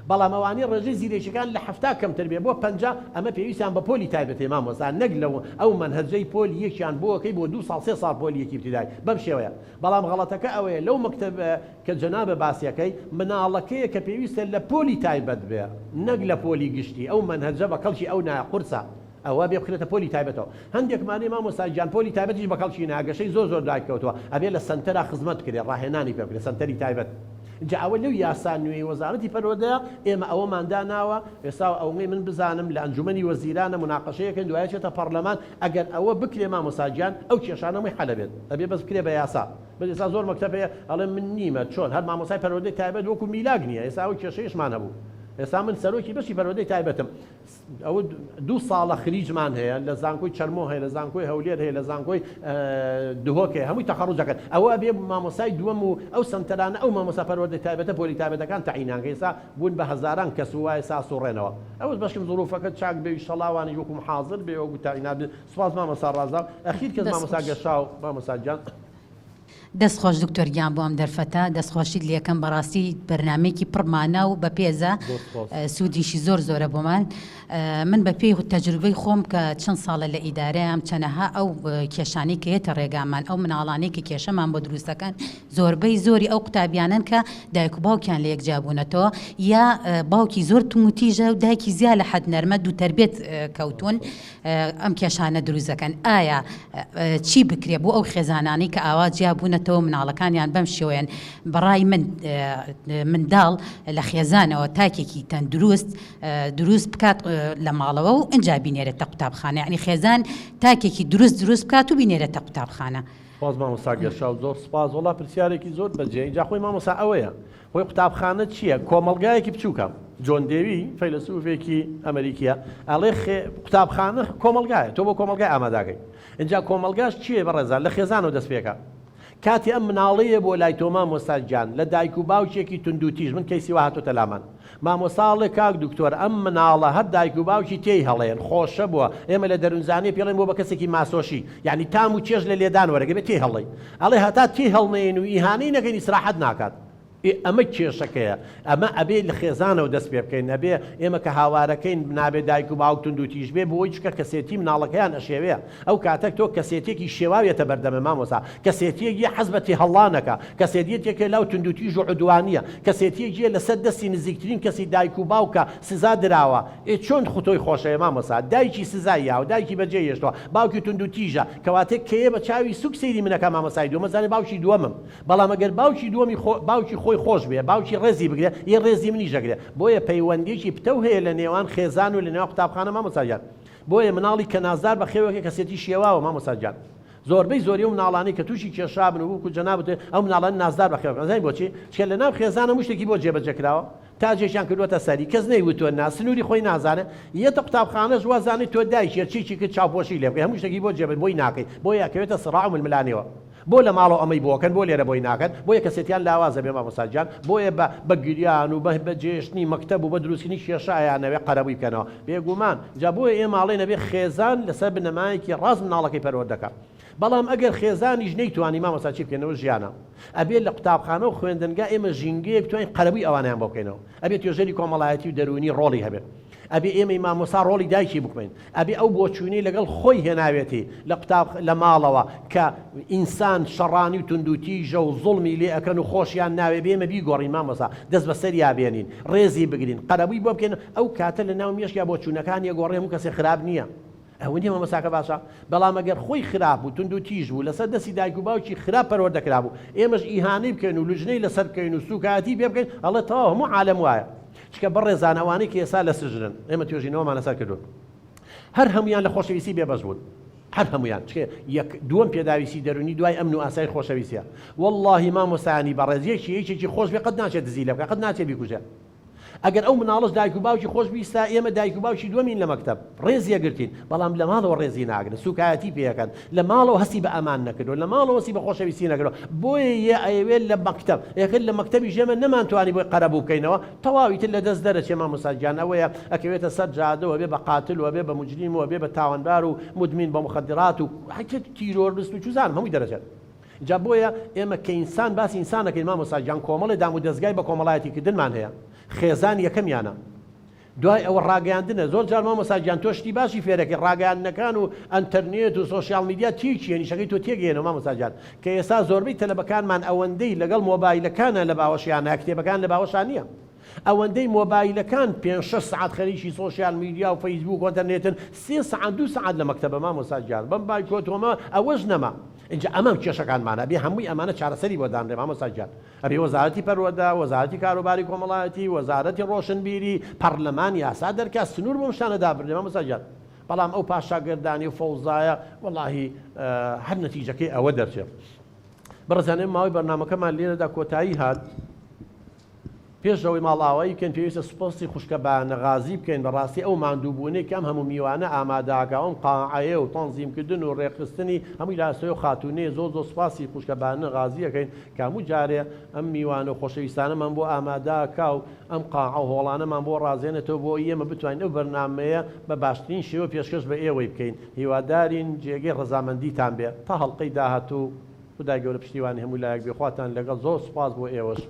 بەڵام ئەوانەی ڕێژەی زیرەکەیان لە 70 کەمتر بێ بۆ 50 ئەمە پێویستیان بە پۆلی تایبەتێ مامۆسا نەک لەوە ئەو منهەجەی پۆل یەکیان بۆکەی بۆ 2 ساڵ 3 ساڵ پۆلی یەکی ابتیدایی بەم شێوەیە بەڵام غەڵەتەکە ئەوەیە لەو مەکتەب کە جەنابە باسیەکەی مناڵەکەیە کە پێویستە لە پۆلی تایبەت بێ نەک لە پۆلی گشتی ئەو منهەجە بە کەڵکی ئەو نایە قورسە ئەوە بێ بخرێتە پۆلی تایبەتەوە هەندێکمانەی مامۆستا گیان پۆلی تایبەتیش بە کەڵکی ناگەشەی زۆر دایکەوتووە ئەبێ لە سنتەرا خزمەت کرێ ڕاهێنانی پێ بکرێ سنتەری تایبەت جا ئەوە لەو یاسا نوێی وەزارەتی پەروەردەیە ئێمە ئەوەمان داناوە ئێستا ئەوەی من بزانم لە ئەنجومەنی وەزیرانە مناقەشەیەکەن دوایە چێتە پەرلەمان ئەگەر ئەوە بکرێ مامۆستا گیان ئەو کێشانەمەی حەلە بێت ئەبێ بەس بکرێ بە یاسا بەس ئێستا زۆر مەکتەبەیە ئەڵێ من نیمە چۆن هەر مامۆسای پەروەردەی تایبەت وەکو میلاک نییە ئێستا ئەو کێشەیەشمان هەبوو ئێستا من سەرۆکی بەشی پەروەردەی تایبەتم ئەوە 2 ساڵە خلیجمان هەیە لە زانکۆی چەرمۆ هەیە لە زانکۆی هەولێر هەیە لە زانکۆی دهۆک هەیە هەمووی تەخەڕوجەکەن ئەوە بێ مامۆسای دووەم و ئەو سەمتەرانە ئەو مامۆسا پەروەردەی تایبەتە پۆلی تایبەتەکان تەعینانکە ئێستا بوون بە هەزاران کەس و وایە ساسوڕێنەوە ئەوە بەشکم زۆرۆفەکە چاک بێ شەڵاوانی وەکوم حاضر بێ وەکو تاعینات سوپاس مامۆسا ڕازا ئەخیر کەس مامۆسا گەشا و مامۆسا گیان دەستخۆش دکتۆر گیان بۆ ئەم دەرفەتە دەستخۆشی لێکەم بەڕاستی بەرنمێکی پڕمانە و بە پێزە سوودیشی زۆرە بۆمان من بە پێی تەجروبەی خۆم کە چەند ساڵە لە ئیدارەیەم چەنەها ئەو کێشانی کە هێتە ڕێگامان ئەو مناڵانەی کە کێشەمان بۆ دروستەکەن زۆربەی زۆری ئەو قوتابیانن کە دایک و باوکیان لە یەکجابوونەتەوە یا باوکی زۆر توموتیژە و دایکی زیاد لە حەد نەرمە دوو تربێت کەوتون ئەم کێشانە دروست دەکەن ئایا چی بکرێ بۆ ئەو خێزانانی کە ئاوا جیابوونەتەوە مناڵەکانیان بەم شێوەیەن بەڕای منداڵ لە خێزانەوە تاکێکی دروست بکات لە ماڵەوە و ئەنجا بینێرێتە قوتابخانە یعنی خێزان تاکێکی دروست بکات و بینێرێتە قوتابخانە. سپاس مامۆستا گەشا و زۆر سپاس وڵا پرسیارێکی زۆر بەجێ اینجا خۆی مامۆستا ئەوەیە خۆی قوتابخانە چییە کۆمەلگایەکی بچووکە جۆن دێوی فەیلسوفێکی ئەمریکیە ئەڵێ قوتابخانە کۆمەلگایە تۆ بۆ کۆمەلگای ئامادەکەی اینجا کۆمەلگاش چییە بەڕێزان لە خێزانەوە دەست پێکە کاتی ئەم مناڵەیە بۆ لای تۆ مامۆستا گیان لە دایک و باوکێکی توندوتیژ من کەیسی وا هاتۆتە لامان مامۆساڵێ کاک دکتۆر ئەم مناڵە هەر دایک و باوکی تێی هەڵێن خۆشە بووە ئێمە لە دەروونزانێ پێڵێن بۆ بە کەسێکی ماسۆشی یعنی تام و چێژ لە لێدان وەرەگە بێت تێی هەڵێ ئەڵێ هەتا تێی هەڵنێن و ئیهانەی نەکەین ئیسراحەت ناکات ئەمە کێشەکەیە ئەمە ئەبێ لە خێزانەوە دەست پێ بکەین ئەبێ ئێمە کە هاوارەکەین نابێ دایک و باوک توندوتیژ بێ بۆی چکە کەسێتی مناڵەکەیان ئەشێوەیە ئەو کاتێک تۆ کەسێتێکی شێواوێتە بەردەمە مامۆستا کەسێتیەکی حەزبەتی هەڵانەکە کەسێتیەکێکە لاو توندوتیژ و عدوانیە کەسێتیەکیە لەسەر دەستی نزیکترین کەسی دایک و باوکە سزا دراوە چۆن خوتۆی خۆشەیە مامۆستا دایکی سزایی و دایکی بەجێ هێشتووە باوکی توندوتیژە کەواتێک کەیە بە چاوی سوک سەیری منەکە مامۆستای دووەمە زانێ باوکی دووەمم بەڵام ئەگەر باوکی دووەمی باوکی خۆی خۆش بێ باوکی ڕێزی بگرێ یە ڕێزی منی ژەگرێ بۆیە پەیوەندێکی پتەو هەیە لە نێوان خێزان و لە نێوان قوتابخانە مامۆستاگیان بۆیە مناڵی کە نازدار بە خێوەکە کەسێتی شێواوە مامۆستاگیان زۆربەی زۆری و مناڵانی کە تووشی کێشابن و وەکو جەنابەت ئەو مناڵان نازدار بە خێوەکە زانین بۆچی چکە لە ناو خێزانە شتێکی بۆ جێبەجێکراوە تاجێکیان کردووەتە سەری کەس نەیوتوە سنووری خۆی نازانێت یەتە قوتابخانەش وازانێت تۆ دایکی چیکی کرد چاوپۆشی لێ بکەی هەموو شتێکی بۆ جێبێت بۆی ناکەی بۆیە ئەکەوێتە سڕاع و ململانەوە بۆ لە ماڵەوە ئەمەی بۆکەن بۆ لێرە بۆی ناکەن بۆیە کەسێتیان لاوازە بێ مامۆستاگیان بۆیە بە گریان و بە جێشتنی مەکتەب و بە دروستنی کێشایانەوێ قەرەبووی بکەنەوە بێگومان جا بۆیە ئێماڵێ نەبێ خێزان لەسەر بنەمایەکی ڕاست مناڵەکەی پەروەردەکە بەڵام ئەگەر خێزانیش نەیتوانی مامۆستا چی بکەنەوە ژیانە ئەبێت لە قوتابخانە و خوێندنگا ئێمە ژینگەیە بتوانین قەرەبووی ئەوانیان بۆ بکەینەوە ئەبێت توێژەری کۆمەڵایەتی و دەرونی ڕۆڵی هەبێت ئەبێ ئێمەی مامۆستا ڕۆڵی دایکی بکەین ئەبێ ئەو بۆچوونی لەگەڵ خۆی هێناوێتی لە قوتاب لە ماڵەوە کە ئینسان شەڕانی و توندوتیژە و زوڵمی لێ ئەکەن و خۆشیان ناوێ بێمە بیگۆڕین مامۆستا دەست بەسەریا بێنین ڕێزی بگرین قەرەبووی بۆ بکەین ئەو کاتە لە ناو مێشکیا بۆچوونەکانی گۆڕێ هەموو کەسێ خراپ نییە ئەوە نیە مامۆستاکە باشە بەڵام ئەگەر خۆی خراپ بوو توندوتیژ بوو لەسەر دەستی دایک و باوکی خراپ پەروەردەکرا بوو ئێمەش ئیهانەی بکەین و لوژنەی لەسەر بکەین و سوکاتی پێ بکەین ئەڵێ تەواو هەموو عالەم وایە چکە بەڕێزانەوانی کە ئێستا لە سژنن ئێمە توێژینەوەمان لەسەر کردوون هەر هەمویان لە خۆشەویستی بێبەش بوون هەر هەمویان چکە دووەم پێداویستی دەرونی دوای ئەمن و ئاسایی خۆشەویستیە وەڵڵاهی مامۆستایانی بەڕێزیەکی یەکێکی خۆش بێ قەت ناچێت دزی لێ بکە قەت ناچێت بیکوژێت ئەگەر ئەو مناڵش دایک و باوکی خۆش بیستا ئێمە دایک و باوکی دووەمین لە مەکتەب ڕێزیە گرتین بەڵام لە ماڵەوە ڕێزی ناگرن سوکایەتی پێەکەن لە ماڵەوە هەستی بە ئەمان نەکردو لە ماڵەوە هەستی بە خۆشەویستی نەکردو بۆیە ئەیەوێت لە مەکتەب یەکرد لە مەکتەبی ژێمە نەمانتوانی بۆی قەرەبوو بکەینەوە تەواویتر لە دەست دەرەچێ مامۆستاگیان ئەوەیە ئەکەوێتە سەر جادەوە بێ بە قاتلوە بێ بە موجریمەوە بێ بە تاوانبار و مدمین بە مخدرات و حتی تیرۆریست و چوزان هەمووی دەرەچێت جا بۆیە ئێمە کە ئینسان باسی ئینسانەکەین مامۆستاگیان کۆمەڵی دام و دەستگای بە کۆمەڵایەتی کردنمان هەیە خێزان یەکەمیانە دوای ئەوە ڕاگەیاندنە زۆر جار مامۆستاگیان تۆ شتی باشی فێرەکەی ڕاگەیاندنەکان و ئەنتەرنێت و سۆشیال میدیا تیچیە نیشەکەی تۆ تێگەێنەوە مامۆستاگیان کە ئێستا زۆربەی تەلەبەکانمان ئەوەندەی لەگەڵ مۆبایلەکانە لە باوەشیانە کتێبەکان لە باوەشان نییە ئەوەندەی مۆبایلەکان 5-6 سعات خەریکی سۆشیال میدیا و فەیسبوک و ئەنتەرنێتن 3 سعات 2 سعات لە مەکتەبە مامۆستاگیان بەم بایکۆتۆمە ئەوەش نەما اینجا ئەمەم کێشەکانمانە بێ هەمووی ئەمانە چارەسەری بۆ دانرێ مامۆستاگیان ئەبێ وەزارەتی پەروەردە وەزارەتی کاروباری کۆمەڵایەتی وەزارەتی ڕۆشنبیری پەرلەمان یاسا دەرکا سنوور بۆ شتانە دابردێ مامۆستاگیان بەڵام ئەو پاشاگردانی و فەوزایە وەڵاهی هەر نەتیجەکەی ئەوە دەرچێت بەڕزانێ ماوەی بەرنامەکەمان لێرەدا کۆتایی هات پێشەوەی ماڵاوایی بکەین پێویستە سپۆسی خوشکە بەنەغازی بکەین بەڕاستی ئەو ماندووبوونەی کەم هەموو میوانە ئاماداگاوم قاعەیە و تەنزیمکردن و ڕێکخستنی هەمووی لاسۆی و خاتونێ زۆر سوپاسی خوشکە بەنەغازیەکەین کاموو جارێ ئەم میوانە و خۆشەویستانەمان بۆ ئاماداکا و ئەم قاعە و هۆڵانەمان بۆ ڕازێنێتەوە بۆ ئێمە بتوانین ئەو بەرنامەیە بە باشترین شێوە پێشکەش بە ئێوەی بکەین هیوادارین جێگەی ڕەزامەندیتان بێ تا هەڵقەی داهاتوو خدای گەورە پشتیوانی هەموو لایەک بێخواتان لەگەڵ زۆر سوپاس بۆ ئێوەش.